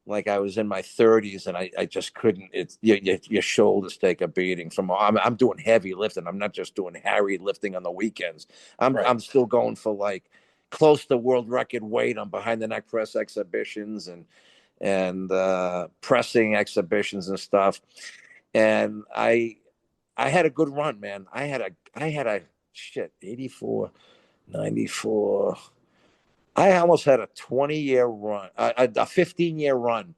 like, I was in my 30s and I just couldn't. It's your shoulders take a beating. I'm doing heavy lifting. I'm not just doing Harry lifting on the weekends. I'm still going for like close to world record weight on behind the neck press exhibitions and pressing exhibitions and stuff. And I had a good run, man. I had a 84. 94. I almost had a 20-year run, a 15-year run,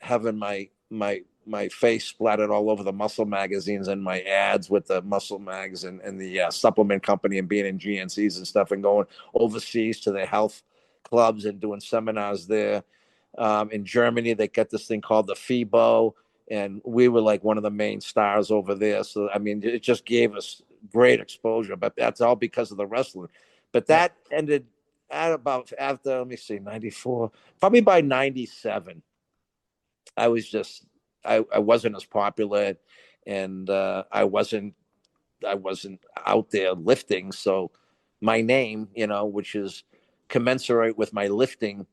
having my face splattered all over the muscle magazines and my ads with the muscle mags and the supplement company, and being in GNCs and stuff, and going overseas to the health clubs and doing seminars there. In Germany, they got this thing called the FIBO. and we were like one of the main stars over there. So I mean, it just gave us great exposure. But that's all because of the wrestling. But that ended at about after, let me see, 94, probably by 97. I was just I wasn't as popular, and I wasn't out there lifting. So my name, which is commensurate with my lifting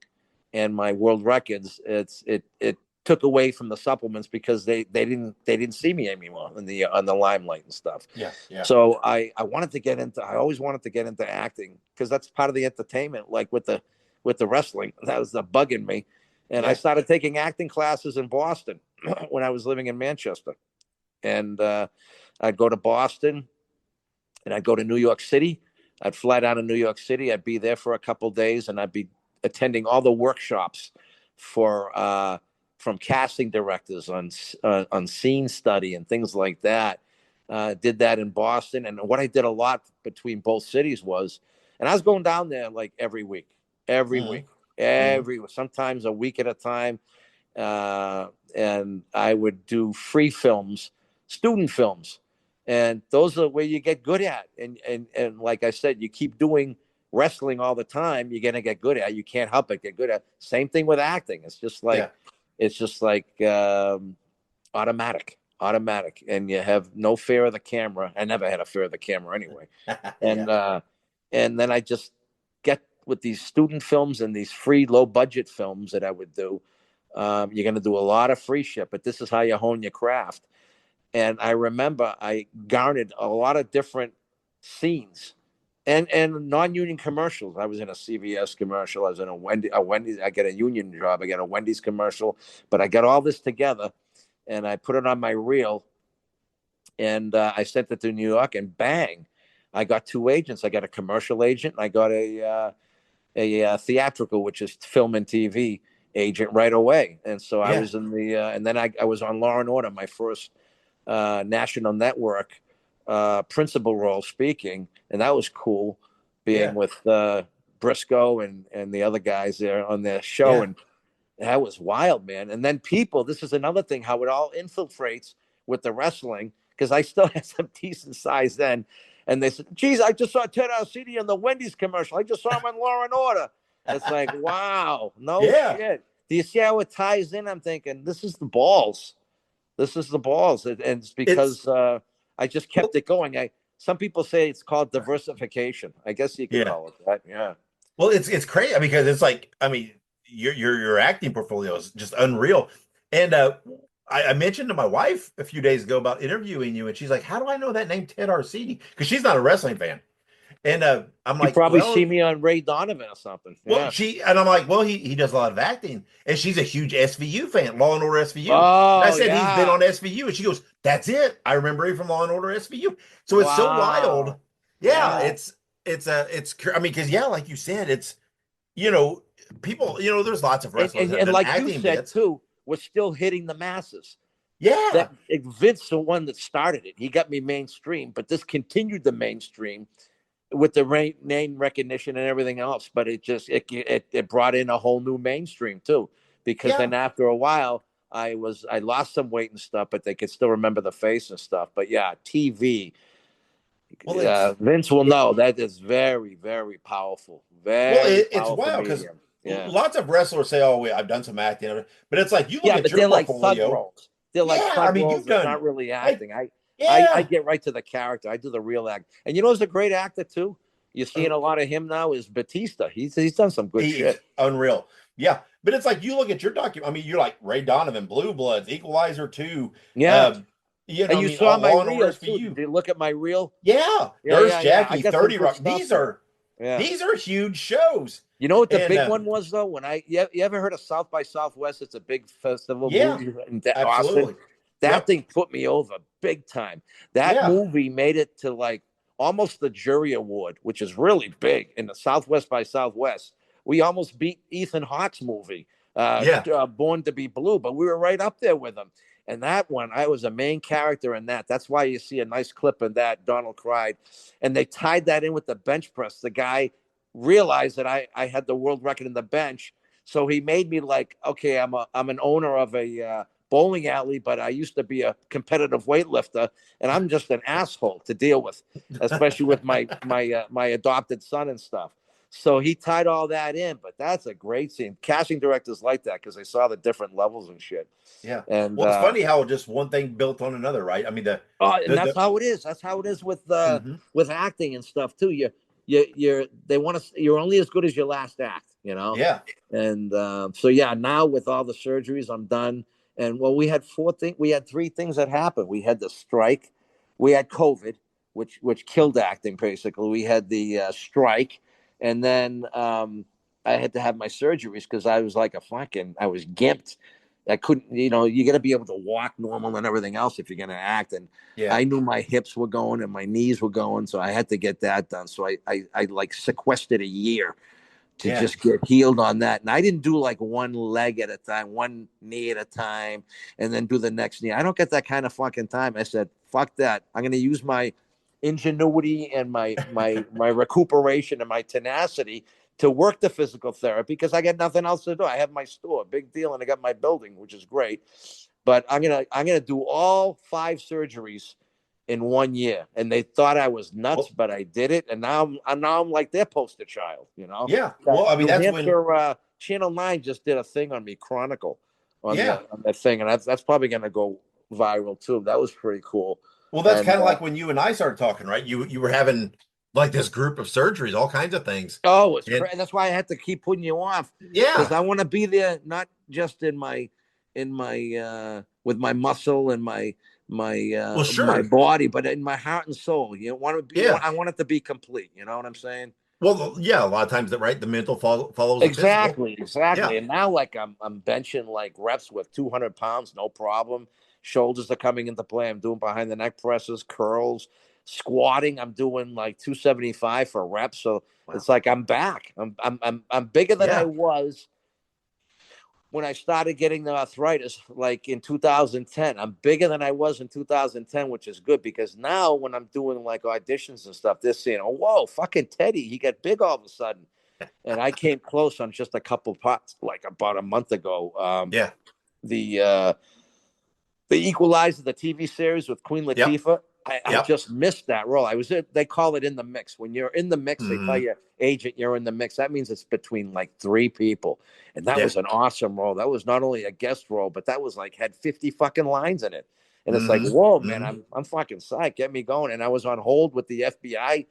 and my world records, it took away from the supplements because they didn't see me anymore on the limelight and stuff. Yeah. So I always wanted to get into acting because that's part of the entertainment, like with the wrestling. That was the bug in me. And I started taking acting classes in Boston when I was living in Manchester. And I'd go to Boston and I'd go to New York City. I'd fly down to New York City. I'd be there for a couple of days, and I'd be attending all the workshops from casting directors on scene study and things like that. Did that in Boston. And what I did a lot between both cities was, and I was going down there like every week, sometimes a week at a time. And I would do free films, student films. And those are where you get good at. And like I said, you keep doing wrestling all the time, you're going to get good at it. You can't help it, get good at it. Same thing with acting. It's just like, automatic. And you have no fear of the camera. I never had a fear of the camera anyway. And then I just get with these student films and these free low budget films that I would do. You're going to do a lot of free shit, but this is how you hone your craft. And I remember I garnered a lot of different scenes and non-union commercials. I was in a CVS commercial. I was in a Wendy's. I got a union job. I got a Wendy's commercial, but I got all this together and I put it on my reel, and I sent it to New York, and bang, I got two agents. I got a commercial agent, and I got a theatrical, which is film and TV agent right away. And so I was in the, and then I was on Law and Order, my first national network principal role speaking, and that was cool being with Briscoe and the other guys there on their show. And that was wild, man. And then this is another thing, how it all infiltrates with the wrestling, because I still had some decent size then. And they said, geez, I just saw Ted Arcidi in the Wendy's commercial. I just saw him on Law and Order. It's like, wow, no shit. Do you see how it ties in? I'm thinking, this is the balls. And it's because I just kept it going. Some people say it's called diversification. I guess you can call it that. Yeah. Well, it's crazy because it's like, I mean, your acting portfolio is just unreal. And I mentioned to my wife a few days ago about interviewing you, and she's like, how do I know that name, Ted Arcidi? Because she's not a wrestling fan. And I'm like, you probably see me on Ray Donovan or something. Well, I'm like, well, he does a lot of acting, and she's a huge SVU fan, Law and Order SVU. Oh, and I said he's been on SVU, and she goes, that's it. I remember him from Law and Order SVU. So it's so wild. Yeah, it's I mean, because like you said, it's people, there's lots of wrestlers and like you said too, we're still hitting the masses. Yeah, Vince, the one that started it, he got me mainstream, but this continued the mainstream with the name recognition and everything else. But it brought in a whole new mainstream too, because then after a while I lost some weight and stuff, but they could still remember the face and stuff. But TV, Vince will know that is very, very powerful. It's wild because lots of wrestlers say, "Oh, I've done some acting," but it's like you look at your portfolio. They're like thug roles. It's not really acting. I get right to the character. I do the real act. And who's a great actor too? You're seeing a lot of him now is Batista. He's done some good shit. Unreal. Yeah. But it's like you look at your document. I mean, you're like Ray Donovan, Blue Bloods, Equalizer 2. Yeah. And you saw my reel too. Did you look at my reel? Yeah. There's Jackie, 30 Rock. These are huge shows. You know what the big one was though? When you ever heard of South by Southwest? It's a big festival movie in absolutely. Austin. That thing put me over big time. That movie made it to like almost the jury award, which is really big in the Southwest by Southwest. We almost beat Ethan Hawke's movie, Born to Be Blue, but we were right up there with him. And that one, I was a main character in that. That's why you see a nice clip of that, Donald cried. And they tied that in with the bench press. The guy realized that I had the world record in the bench. So he made me like, okay, I'm an owner of a bowling alley, but I used to be a competitive weightlifter, and I'm just an asshole to deal with, especially with my adopted son and stuff. So he tied all that in, but that's a great scene. Casting directors like that because they saw the different levels and shit. Yeah. And well, it's funny how just one thing built on another, right? I mean, that's how it is. That's how it is with acting and stuff too. You're only as good as your last act, you know? Yeah. And so yeah, now with all the surgeries, I'm done. And well, we had three things that happened. We had the strike, we had COVID, which killed acting basically. We had the strike, and then I had to have my surgeries because I was like I was gimped. I couldn't, you got to be able to walk normal and everything else if you're going to act. And I knew my hips were going and my knees were going, so I had to get that done. So I like sequestered a year to just get healed on that. And I didn't do like one leg at a time, one knee at a time, and then do the next knee. I don't get that kind of fucking time. I said, fuck that. I'm going to use my ingenuity and my recuperation and my tenacity to work the physical therapy because I got nothing else to do. I have my store, big deal, and I got my building, which is great. But I'm gonna do all 5 surgeries in 1 year, and they thought I was nuts, but I did it, and now I'm like their poster child, you know. Yeah. Well, I mean, that's when Channel 9 just did a thing on me, Chronicle, on that thing, and that's probably gonna go viral too. That was pretty cool. Well, that's kind of like when you and I started talking, right? You were having like this group of surgeries, all kinds of things. Oh, it's crazy. That's why I had to keep putting you off. Yeah, because I want to be there, not just in my with my muscle and my body, but in my heart and soul. You want to be. I want it to be complete. You know what I'm saying? Well, yeah, a lot of times the mental follows exactly. Yeah. And now, like I'm benching like reps with 200 pounds, no problem. Shoulders are coming into play. I'm doing behind the neck presses, curls, squatting. I'm doing like 275 for reps. So it's like I'm back. I'm bigger than I was when I started getting the arthritis, like in 2010. I'm bigger than I was in 2010, which is good because now when I'm doing like auditions and stuff, they're saying, "Oh, whoa, fucking Teddy, he got big all of a sudden." And I came close on just a couple pots, like about a month ago. The Equalizer, the TV series with Queen Latifah. I just missed that role. They call it in the mix. When you're in the mix, they tell your agent you're in the mix. That means it's between like 3 people. And that was an awesome role. That was not only a guest role, but that was like had 50 fucking lines in it. And it's like, whoa, man, I'm fucking psyched. Get me going. And I was on hold with the FBI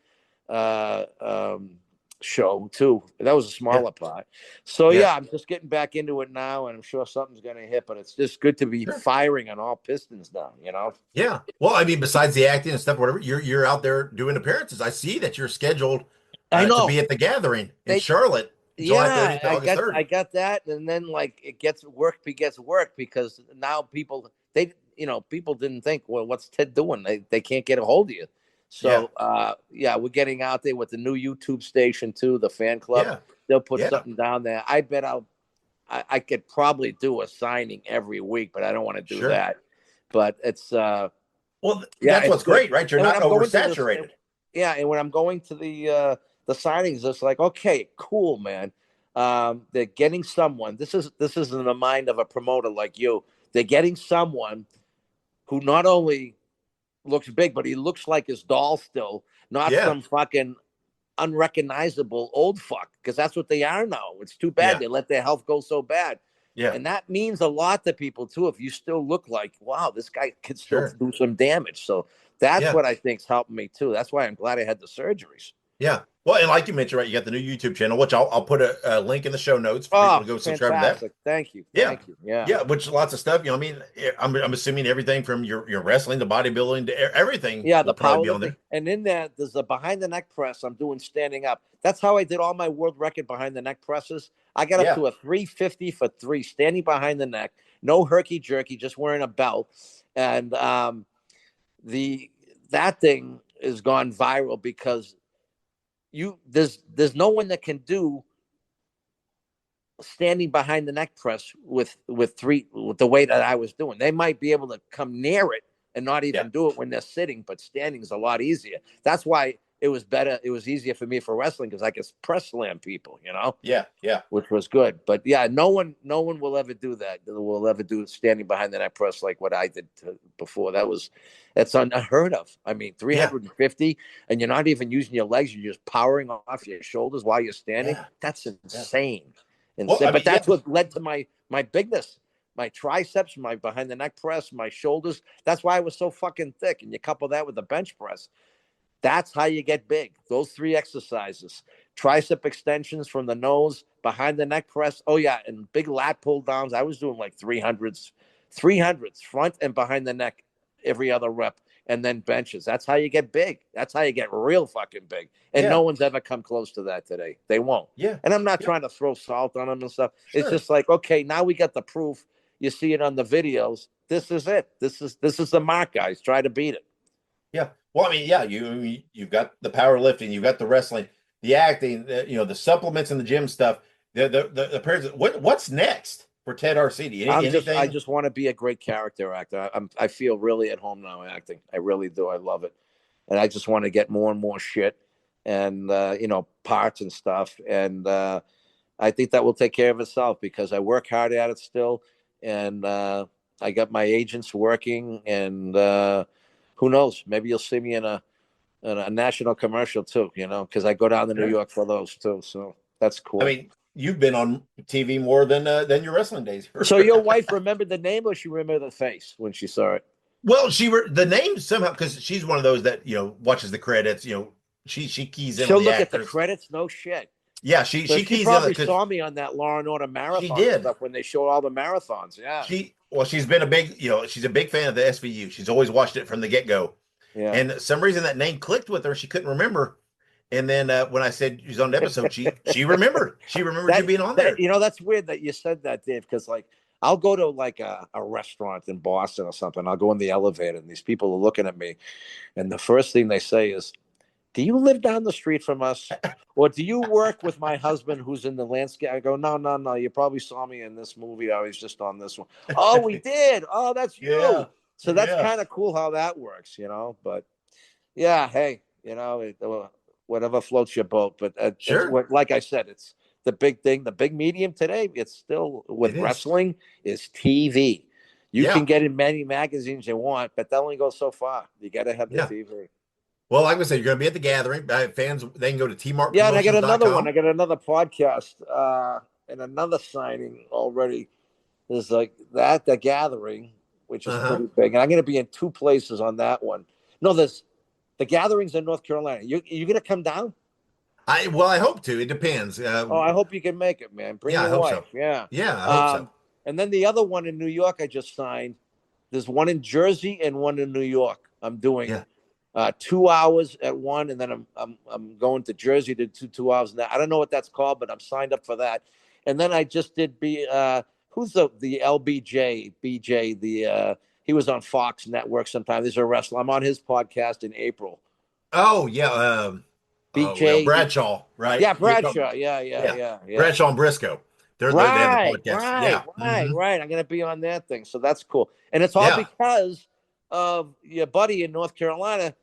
show too. That was a smaller part. So I'm just getting back into it now, and I'm sure something's gonna hit, but it's just good to be firing on all pistons now, you know. Yeah. Well, I mean, besides the acting and stuff, whatever, you're out there doing appearances. I see that you're scheduled to be at the gathering in Charlotte. July 30th, August 3rd. I got that, and then like it gets work because now people didn't think, well, what's Ted doing? They can't get a hold of you. So, we're getting out there with the new YouTube station too, the fan club. Yeah. They'll put something down there. I bet I could probably do a signing every week, but I don't want to do that. But it's that's what's great, right? You're not oversaturated. And when I'm going to the signings, it's like, okay, cool, man. They're getting someone. This is in the mind of a promoter like you. They're getting someone who not only looks big, but he looks like his doll still, not some fucking unrecognizable old fuck, because that's what they are now. It's too bad they let their health go so bad. Yeah. And that means a lot to people too. If you still look like, wow, this guy could still do some damage. So that's what I think's helping me too. That's why I'm glad I had the surgeries. Yeah. Well, and like you mentioned, right, you got the new YouTube channel, which I'll put a link in the show notes for people to go subscribe to that. Thank you. Yeah. Thank you. Yeah. Yeah. Which lots of stuff, I mean, I'm assuming everything from your wrestling to bodybuilding to everything. Yeah. The power on there. And in there's a behind the neck press. I'm doing standing up. That's how I did all my world record behind the neck presses. I got up to a 350 for 3 standing behind the neck, no herky jerky, just wearing a belt. And that thing has gone viral because there's no one that can do standing behind the neck press with the way that I was doing. They might be able to come near it and not even do it when they're sitting, but standing is a lot easier. That's why it was better. It was easier for me for wrestling because I could press slam people, Yeah. which was good. But yeah, no one will ever do that. Will ever do standing behind the neck press like what I did before. That's unheard of. I mean, 350, and you're not even using your legs. You're just powering off your shoulders while you're standing. Yeah. That's insane. Well, I mean, but that's what led to my bigness. My triceps, my behind the neck press, my shoulders. That's why I was so fucking thick. And you couple that with the bench press. That's how you get big. Those 3 exercises: tricep extensions from the nose, behind the neck press. Oh yeah, and big lat pull downs. I was doing like 300s front and behind the neck every other rep, and then benches. That's how you get big. That's how you get real fucking big. And no one's ever come close to that today. They won't. Yeah. And I'm not trying to throw salt on them and stuff. Sure. It's just like, okay, now we got the proof. You see it on the videos. This is it. This is the mark, guys. Try to beat it. Yeah. Well, I mean, yeah, you've got the powerlifting, you've got the wrestling, the acting, the supplements and the gym stuff. The parents. What's next for Ted Arcidi? Anything? I just want to be a great character actor. I feel really at home now acting. I really do. I love it, and I just want to get more and more shit and parts and stuff. And I think that will take care of itself because I work hard at it still, and I got my agents working and. Who knows? Maybe you'll see me in a national commercial too, because I go down to New York for those too. So that's cool. I mean, you've been on TV more than your wrestling days. So your wife remembered the name, or she remembered the face when she saw it? Well, the name somehow, because she's one of those that watches the credits. She keys in. She'll look at the credits. No shit. Yeah, she keys probably in. Saw me on that Law and Order marathon. She did stuff when they showed all the marathons. Yeah. She's been a big, she's a big fan of the SVU. She's always watched it from the get-go. Yeah. And some reason that name clicked with her. She couldn't remember. And then when I said she's on the episode, she remembered. She remembered you being on there. That's weird that you said that, Dave, because I'll go to a restaurant in Boston or something. I'll go in the elevator and these people are looking at me. And the first thing they say is, do you live down the street from us? Or do you work with my husband who's in the landscape? I go, no. You probably saw me in this movie. I was just on this one. Oh, we did. Oh, that's you. Yeah. So that's kind of cool how that works, But yeah, hey, whatever floats your boat. But sure. Like I said, it's the big thing. The big medium today, it's still with wrestling is TV. You can get in many magazines you want, but that only goes so far. You got to have the TV. Well, like I said, you're going to be at the gathering. Fans, they can go to tmark. Yeah, and I got another one. I got another podcast and another signing already. There's the gathering, which is pretty big. And I'm going to be in 2 places on that one. No, there's the gatherings in North Carolina. You going to come down? I hope to. It depends. I hope you can make it, man. Bring your wife. So. Yeah, I hope so. And then the other one in New York I just signed. There's one in Jersey and one in New York. I'm doing 2 hours at one, and then I'm going to Jersey to do 2 hours. I don't know what that's called, but I'm signed up for that. And then I just did who's the LBJ BJ he was on Fox Network sometime. He's a wrestler. I'm on his podcast in April. Oh yeah, BJ Bradshaw, right? Yeah, Bradshaw. Yeah. Bradshaw and Briscoe. They're the podcast. Right. I'm gonna be on that thing, so that's cool. And it's all because of your buddy in North Carolina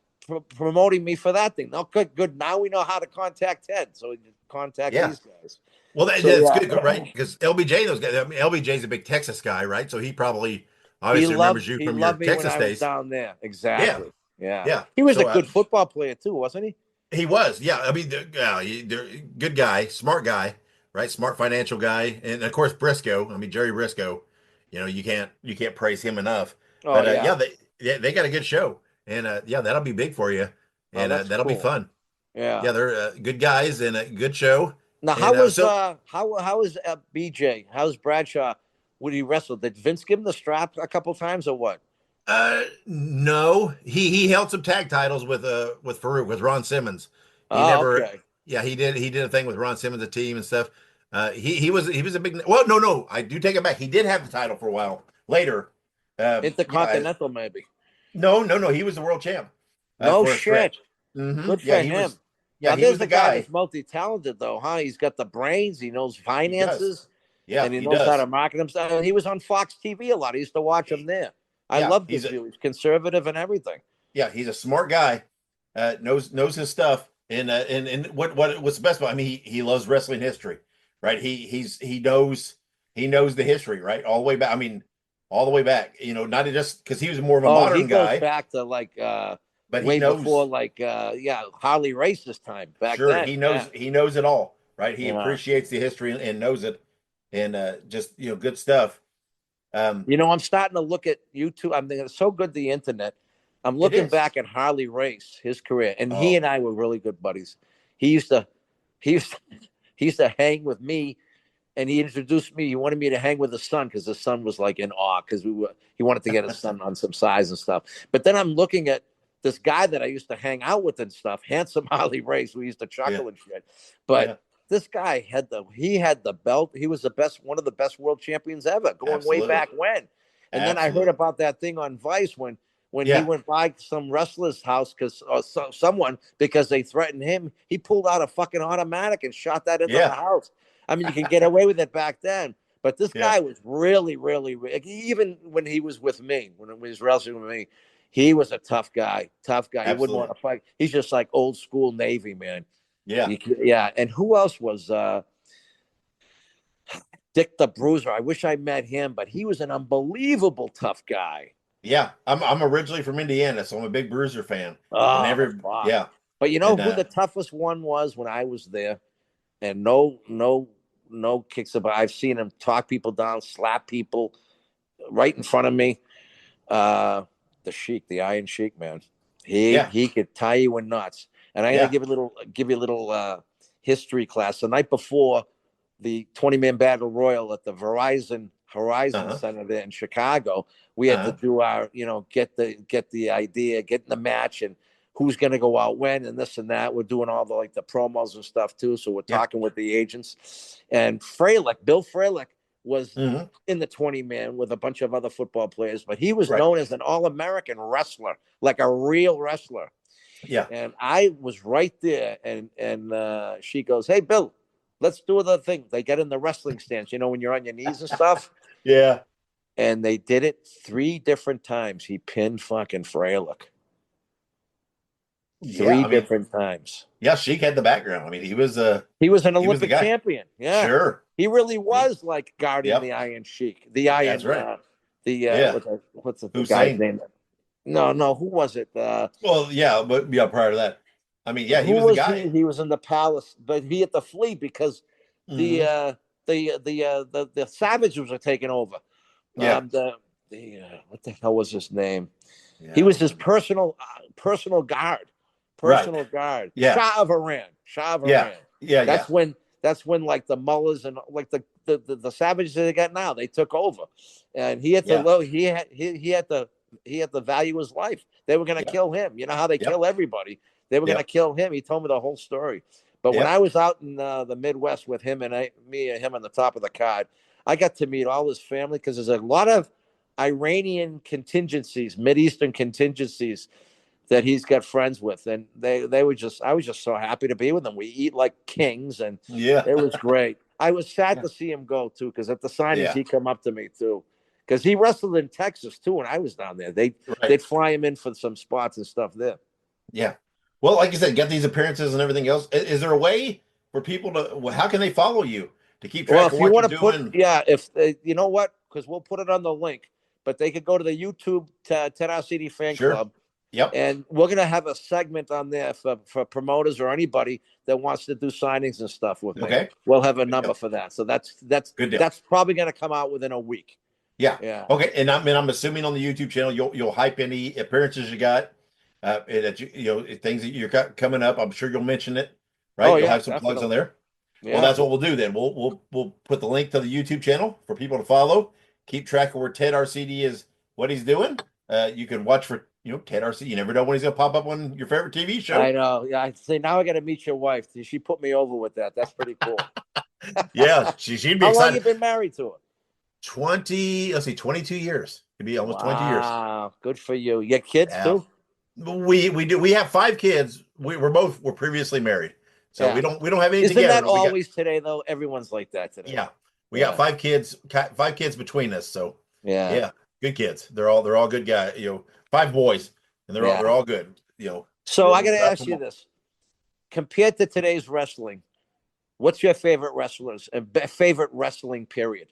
promoting me for that thing. No, good. Now we know how to contact Ted, so we contact these guys. Well, that's good, right? Because LBJ, those guys. I mean, LBJ's a big Texas guy, right? So he probably obviously remembers you from your Texas days down there. Exactly. Yeah. He was a good football player too, wasn't he? He was. Yeah. I mean, good guy, smart guy, right? Smart financial guy, and of course Briscoe. I mean, Jerry Briscoe. You can't praise him enough. Oh, but they got a good show, and that'll be big for you, and that'll be fun. Yeah, they're good guys and a good show. Now, how is BJ? How's Bradshaw? Would he wrestle? Did Vince give him the strap a couple times or what? No, he held some tag titles with Farouk, with Ron Simmons. Okay. Yeah, he did a thing with Ron Simmons, a team and stuff. He was a big. Well, no, I do take it back. He did have the title for a while later. Intercontinental, maybe. No. He was the world champ. No shit. Mm-hmm. Good for him. Now, he was the guy that's multi-talented, though, huh? He's got the brains. He knows finances. And he knows how to market himself. And he was on Fox TV a lot. I used to watch him there. I love this view. He's conservative and everything. Yeah, he's a smart guy. knows his stuff. And what's the best about? I mean, he loves wrestling history, right? He knows the history, right, all the way back. I mean, all the way back. You know, not just because he was more of a modern he goes guy, back to like but way he knows before like Harley Race's time back sure then. he knows it all, right? He Yeah. appreciates the history and knows it, and just good stuff. I'm starting to look at YouTube. I'm thinking it's so good, the internet. I'm looking back at Harley Race, his career, and he and I were really good buddies. He used to hang with me, and he introduced me. He wanted me to hang with his son because his son was like in awe because he wanted to get his son on some size and stuff. But then I'm looking at this guy that I used to hang out with and stuff, handsome Harley Race. We used to chuckle and shit. But this guy had the belt. He was one of the best world champions ever, going way back when. And then I heard about that thing on Vice when he went by some wrestler's house because they threatened him. He pulled out a fucking automatic and shot that into the house. I mean, you can get away with it back then. But this guy was really, really, even when he was with me, when he was wrestling with me, he was a tough guy. He wouldn't want to fight. He's just like old school Navy, man. Yeah. And who else was Dick the Bruiser? I wish I met him, but he was an unbelievable tough guy. Yeah, I'm originally from Indiana, so I'm a big Bruiser fan. But you know who the toughest one was when I was there, and no kicks about. I've seen him talk people down, slap people right in front of me. The Sheik, the Iron Sheik, man. He could tie you in knots. And I gotta give you a little history class. The night before the 20-man battle royal at the Horizon Center there in Chicago, we had to do our, get the idea, get in the match, and who's gonna go out when, and this and that. We're doing all the promos and stuff too. So we're talking with the agents. And Bill Freilich was in the 20-man with a bunch of other football players, but he was known as an All-American wrestler, like a real wrestler. Yeah. And I was right there, and she goes, "Hey, Bill, let's do the thing." They get in the wrestling stance, when you're on your knees and stuff. Yeah. And they did it 3 different times. He pinned fucking Freilich. 3 different times. Yeah, Sheik had the background. I mean, he was an Olympic champion. Yeah. Sure. He really was like guarding the Iron Sheik. The Iron. That's right. What's the guy's name? No, who was it? But prior to that. I mean, he was the guy. He was in the palace, but he had to flee because the savages were taking over. Yeah. What the hell was his name? Yeah. He was his personal guard. Guard. Yeah. Shah of Iran. Yeah. That's when like the mullahs and like the savages that they got now, they took over, and he had to he had to value his life. They were going to kill him. You know how they kill everybody. They were going to kill him. He told me the whole story. But when I was out in the Midwest with him me and him on the top of the card, I got to meet all his family because there's a lot of Iranian contingencies, Mideastern contingencies that he's got friends with. And I was just so happy to be with them. We eat like kings, and it was great. I was sad to see him go too, because at the signings, he come up to me too. Because he wrestled in Texas too when I was down there. They'd fly him in for some spots and stuff there. Yeah. Well, like you said, get these appearances and everything else. Is there a way for people to? How can they follow you to keep track of what you're doing? If you know what, because we'll put it on the link. But they could go to the YouTube Ted Arcidi fan club. Yep. And we're gonna have a segment on there for promoters or anybody that wants to do signings and stuff with me. Okay. We'll have a number for that. So that's good deal. That's probably gonna come out within a week. Yeah. Okay. And I'm assuming on the YouTube channel you'll hype any appearances you got, that things that you're coming up. I'm sure you'll mention it, right? You'll have some plugs on there. Yeah. Well, that's what we'll do then. We'll put the link to the YouTube channel for people to follow. Keep track of where Ted Arcidi is, what he's doing. You can watch for Ted Arcidi. You never know when he's gonna pop up on your favorite TV show. I know. Yeah. I say now I got to meet your wife. She put me over with that. That's pretty cool. Yeah, she'd be excited. How long you been married to her? 22 years. It'd be almost 20 years. Wow, good for you. You got kids too? We do. We have 5 kids. We're previously married, so we don't have any together. Isn't that always today though? Everyone's like that today. Yeah, we got 5 kids. 5 kids between us. So yeah, good kids. They're all good guys. 5 boys, and they're all good. So I got to ask you this: compared to today's wrestling, what's your favorite wrestlers and favorite wrestling period?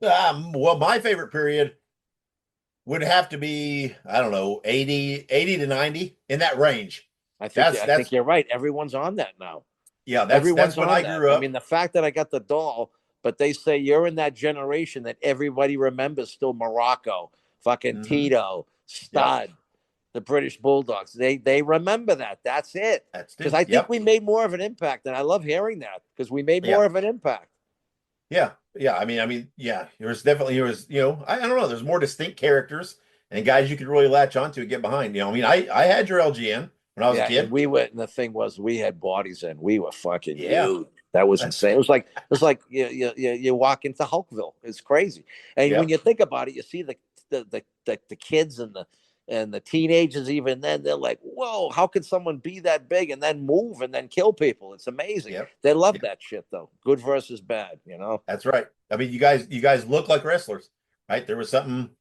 Well, my favorite period would have to be, I don't know, 80 to 90, in that range. I think you're right. Everyone's on that now. Yeah, that's when I grew up. I mean, the fact that I got the doll, but they say you're in that generation that everybody remembers still. Morocco, fucking Tito, Stud, the British Bulldogs. They remember that. That's it. Because I think we made more of an impact, and I love hearing that because we made more of an impact. Yeah. I mean, there was, I don't know, there's more distinct characters and guys you could really latch onto and get behind. I mean, I had your LGN when I was a kid. And the thing was, we had bodies and we were fucking huge. That was insane. It was like you walk into Hulkville. It's crazy. And when you think about it, you see the kids and the teenagers, even then, they're like, whoa, how could someone be that big and then move and then kill people? It's amazing. They love that shit, though. Good versus bad, That's right. I mean, you guys look like wrestlers, right? There was something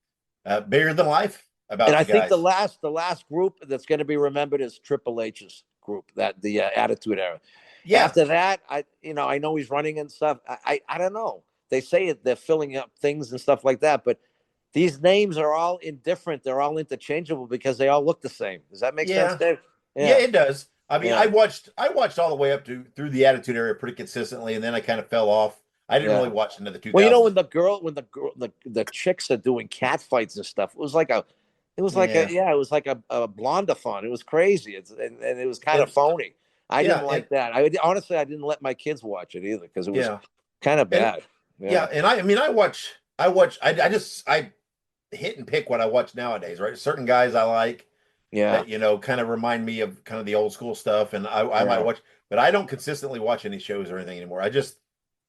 bigger than life about. And I think the last group that's going to be remembered is Triple H's group, that the Attitude Era. Yeah. After that, I know he's running and stuff. I don't know. They say they're filling up things and stuff like that, but these names are all indifferent. They're all interchangeable because they all look the same. Does that make sense, Dave? Yeah, it does. I mean, I watched all the way up through the Attitude Era pretty consistently, and then I kind of fell off. I didn't really watch into the 2000s. Well, when the chicks are doing cat fights and stuff, it was like a blondathon. It was crazy. And it was kind of phony. I didn't like that. I didn't let my kids watch it either because it was kind of bad. And I hit and pick what I watch nowadays, right? Certain guys I like, that, kind of remind me of kind of the old school stuff, and I might watch, but I don't consistently watch any shows or anything anymore. I don't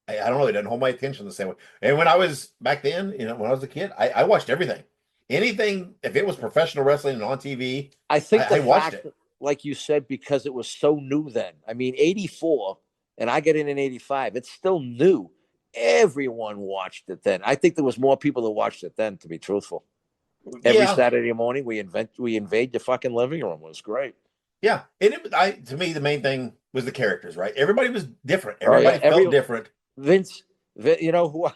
know, it doesn't hold my attention the same way. And when I was back then, when I was a kid, I watched everything. Anything, if it was professional wrestling and on TV, I think I watched it. Like you said, because it was so new then. I mean, 84, and I get in 85, it's still new. Everyone watched it then. I think there was more people that watched it then, to be truthful. Every Saturday morning, we invade the fucking living room. It was great. Yeah, and to me, the main thing was the characters, right? Everybody was different. Everybody felt different. Vince, who?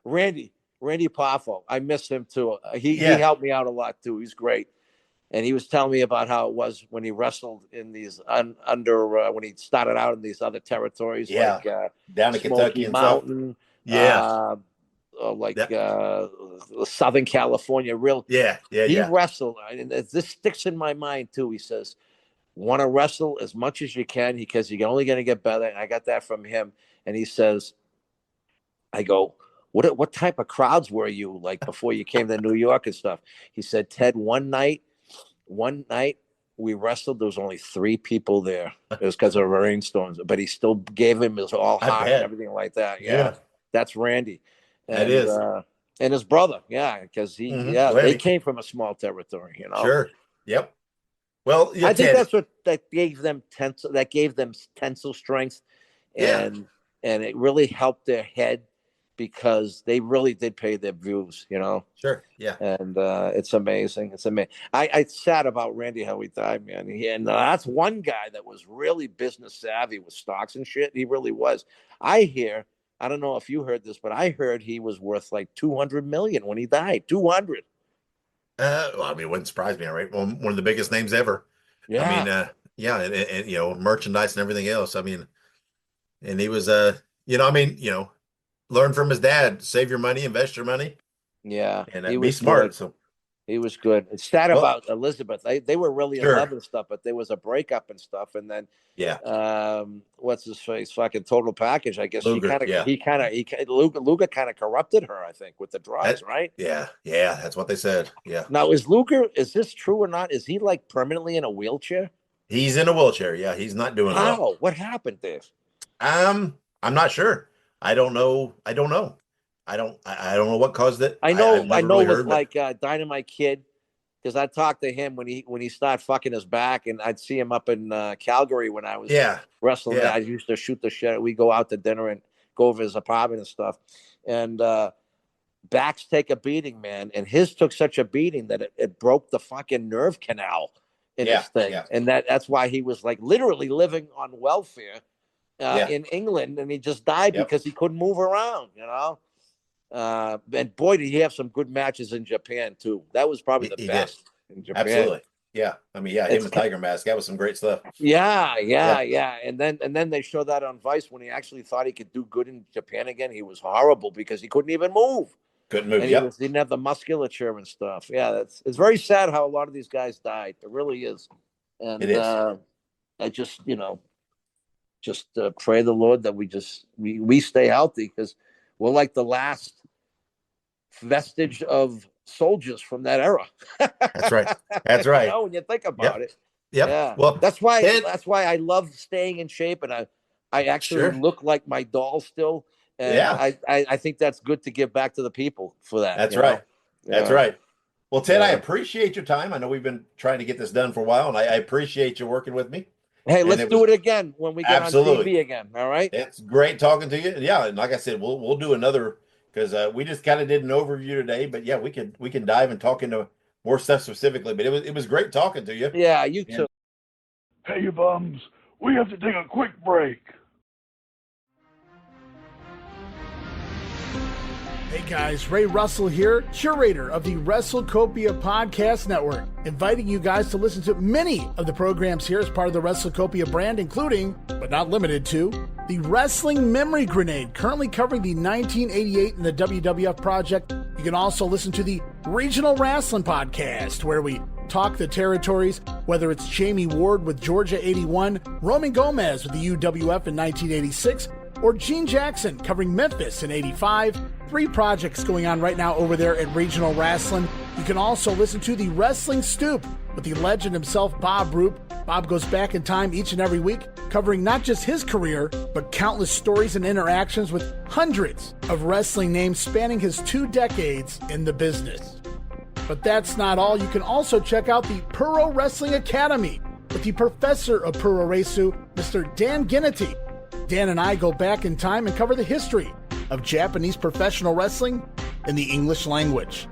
Randy Poffo. I miss him too. He helped me out a lot too. He's great. And he was telling me about how it was when he wrestled in these when he started out in these other territories, like down in Kentucky and Mountain, Southern California. He wrestled, and this sticks in my mind too. He says, "Want to wrestle as much as you can because you're only going to get better." And I got that from him. And he says, "I go, what type of crowds were you like before you came to New York and stuff?" He said, "Ted, one night we wrestled, there was only 3 people there. It was because of rainstorms, but he still gave him his all heart and everything like that." Yeah. That's Randy. And, that is. And his brother. Yeah. Because they came from a small territory, Sure. Yep. Well, I think that's what that gave them tensile strength. And it really helped their head because they really did pay their dues, Sure. Yeah. And it's amazing. It's amazing. It's sad about Randy how he died, man. And that's one guy that was really business savvy with stocks and shit. He really was. I don't know if you heard this, but I heard he was worth like $200 million when he died. 200. Well, I mean, it wouldn't surprise me, right? Well, one of the biggest names ever. Yeah. I mean, and merchandise and everything else. I mean, and he was, learn from his dad, save your money, invest your money. Yeah. And be smart. Good. So he was good. It's sad about Elizabeth. They were really in love and stuff, but there was a breakup and stuff. And then, what's his face? Fucking total package. I guess Luger kind of corrupted her, I think, with the drugs, right? Yeah. Yeah. That's what they said. Yeah. Now, is this true or not? Is he like permanently in a wheelchair? He's in a wheelchair. Yeah. He's not doing well. What happened, Dave? I'm not sure. I don't know. I don't know what caused it. I know really with like Dynamite Kid, because I talked to him when he started fucking his back, and I'd see him up in Calgary when I was wrestling. I used to shoot the shit. We go out to dinner and go over his apartment and stuff. And backs take a beating, man. And his took such a beating that it broke the fucking nerve canal. in his thing. And that's why he was like literally living on welfare in England, and he just died because he couldn't move around, and boy, did he have some good matches in Japan too. That was probably the best in Japan. Absolutely. Yeah. I mean, him and Tiger Mask, that was some great stuff. Yeah. And then they showed that on Vice when he actually thought he could do good in Japan again. He was horrible because he couldn't even move. Couldn't move. And he didn't have the musculature and stuff. Yeah, it's very sad how a lot of these guys died. It really is. And it is. I just pray the Lord that we stay healthy, because we're like the last vestige of soldiers from that era. That's right. That's right. When you think about it. Yep. Yeah. Well, that's why I love staying in shape, and I actually look like my doll still. And I think that's good to give back to the people for that. That's right. That's right. Well, Ted, I appreciate your time. I know we've been trying to get this done for a while, and I appreciate you working with me. Hey, let's do it again when we get on TV again. All right. It's great talking to you. Yeah, and like I said, we'll do another, because we just kind of did an overview today. But yeah, we can dive and talk into more stuff specifically. But it was great talking to you. Yeah, you too. Hey, you bums, we have to take a quick break. Hey guys, Ray Russell here, curator of the WrestleCopia Podcast Network, inviting you guys to listen to many of the programs here as part of the WrestleCopia brand, including, but not limited to, the Wrestling Memory Grenade, currently covering the 1988 and the WWF project. You can also listen to the Regional Wrestling Podcast, where we talk the territories, whether it's Jamie Ward with Georgia 81, Roman Gomez with the UWF in 1986, or Gene Jackson covering Memphis in 85. 3 projects going on right now over there at Regional Wrestling. You can also listen to the Wrestling Stoop with the legend himself, Bob Roop. Bob goes back in time each and every week, covering not just his career, but countless stories and interactions with hundreds of wrestling names spanning his 2 decades in the business. But that's not all. You can also check out the Puro Wrestling Academy with the professor of Puro Resu, Mr. Dan Ginnity. Dan and I go back in time and cover the history of Japanese professional wrestling in the English language.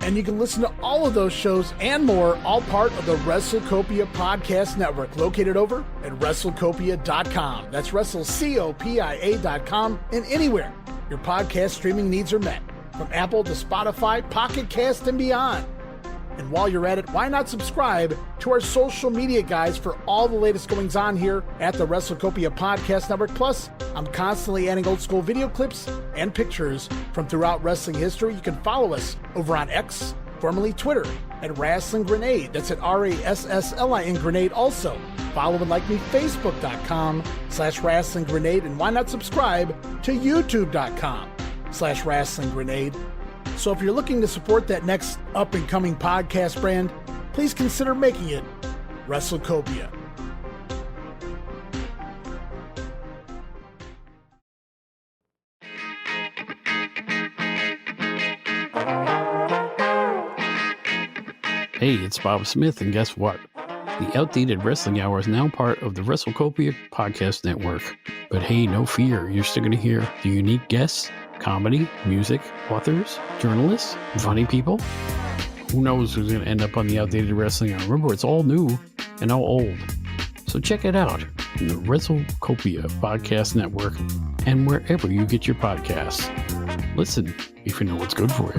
And you can listen to all of those shows and more, all part of the WrestleCopia Podcast Network, located over at WrestleCopia.com. That's WrestleCopia.com, and anywhere your podcast streaming needs are met, from Apple to Spotify, Pocket Cast, and beyond. And while you're at it, why not subscribe to our social media guys for all the latest goings on here at the WrestleCopia Podcast Network. Plus, I'm constantly adding old school video clips and pictures from throughout wrestling history. You can follow us over on X, formerly Twitter, at Wrestling Grenade. That's at RASSLIN Grenade. Also, follow and like me, Facebook.com/Wrestling Grenade. And why not subscribe to YouTube.com/Wrestling Grenade. So if you're looking to support that next up-and-coming podcast brand, please consider making it WrestleCopia. Hey, it's Bob Smith, and guess what? The Outdated Wrestling Hour is now part of the WrestleCopia Podcast Network. But hey, no fear, you're still going to hear the unique guests, comedy, music, authors, journalists, funny people. Who knows who's going to end up on the Outdated Wrestling Hour? Remember, it's all new and all old. So check it out in the WrestleCopia Podcast Network and wherever you get your podcasts. Listen if you know what's good for you.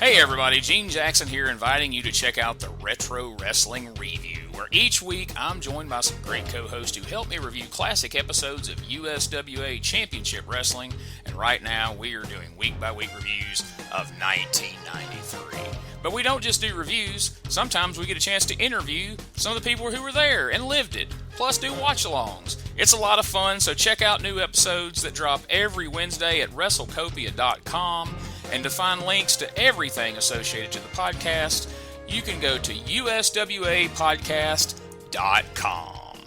Hey everybody, Gene Jackson here, inviting you to check out the Retro Wrestling Review, where each week I'm joined by some great co-hosts who help me review classic episodes of USWA Championship Wrestling, and right now we are doing week-by-week reviews of 1993. But we don't just do reviews, sometimes we get a chance to interview some of the people who were there and lived it, plus do watch-alongs. It's a lot of fun, so check out new episodes that drop every Wednesday at WrestleCopia.com. And to find links to everything associated to the podcast, you can go to uswapodcast.com.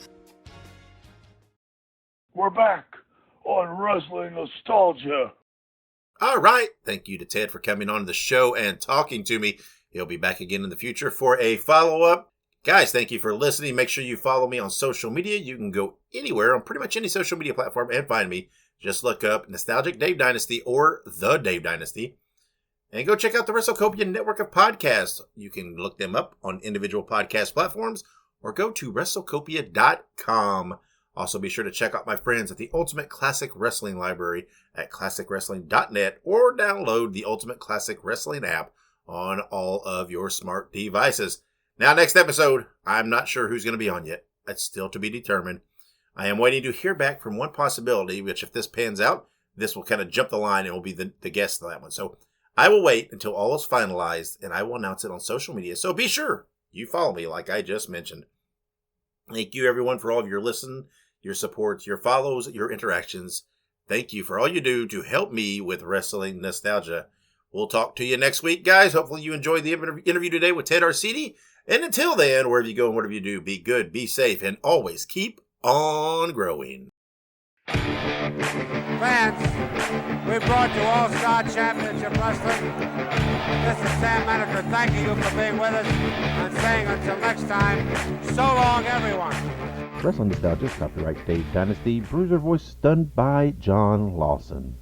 We're back on Wrestling Nostalgia. All right. Thank you to Ted for coming on the show and talking to me. He'll be back again in the future for a follow-up. Guys, thank you for listening. Make sure you follow me on social media. You can go anywhere on pretty much any social media platform and find me. Just look up Nostalgic Dave Dynasty or The Dave Dynasty. And go check out the WrestleCopia network of podcasts. You can look them up on individual podcast platforms or go to WrestleCopia.com. Also, be sure to check out my friends at the Ultimate Classic Wrestling Library at ClassicWrestling.net or download the Ultimate Classic Wrestling app on all of your smart devices. Now, next episode, I'm not sure who's going to be on yet. It's still to be determined. I am waiting to hear back from one possibility, which if this pans out, this will kind of jump the line and will be the guest of that one. So I will wait until all is finalized, and I will announce it on social media. So be sure you follow me like I just mentioned. Thank you, everyone, for all of your listen, your support, your follows, your interactions. Thank you for all you do to help me with wrestling nostalgia. We'll talk to you next week, guys. Hopefully you enjoyed the interview today with Ted Arcidi. And until then, wherever you go and whatever you do, be good, be safe, and always keep on growing. Fans, we brought you All-Star Championship Wrestling. This is Sam Maneker thanking you for being with us and saying until next time, so long, everyone. Wrestling Nostalgia, copyright Dave Dynasty, Bruiser voice done by John Lawson.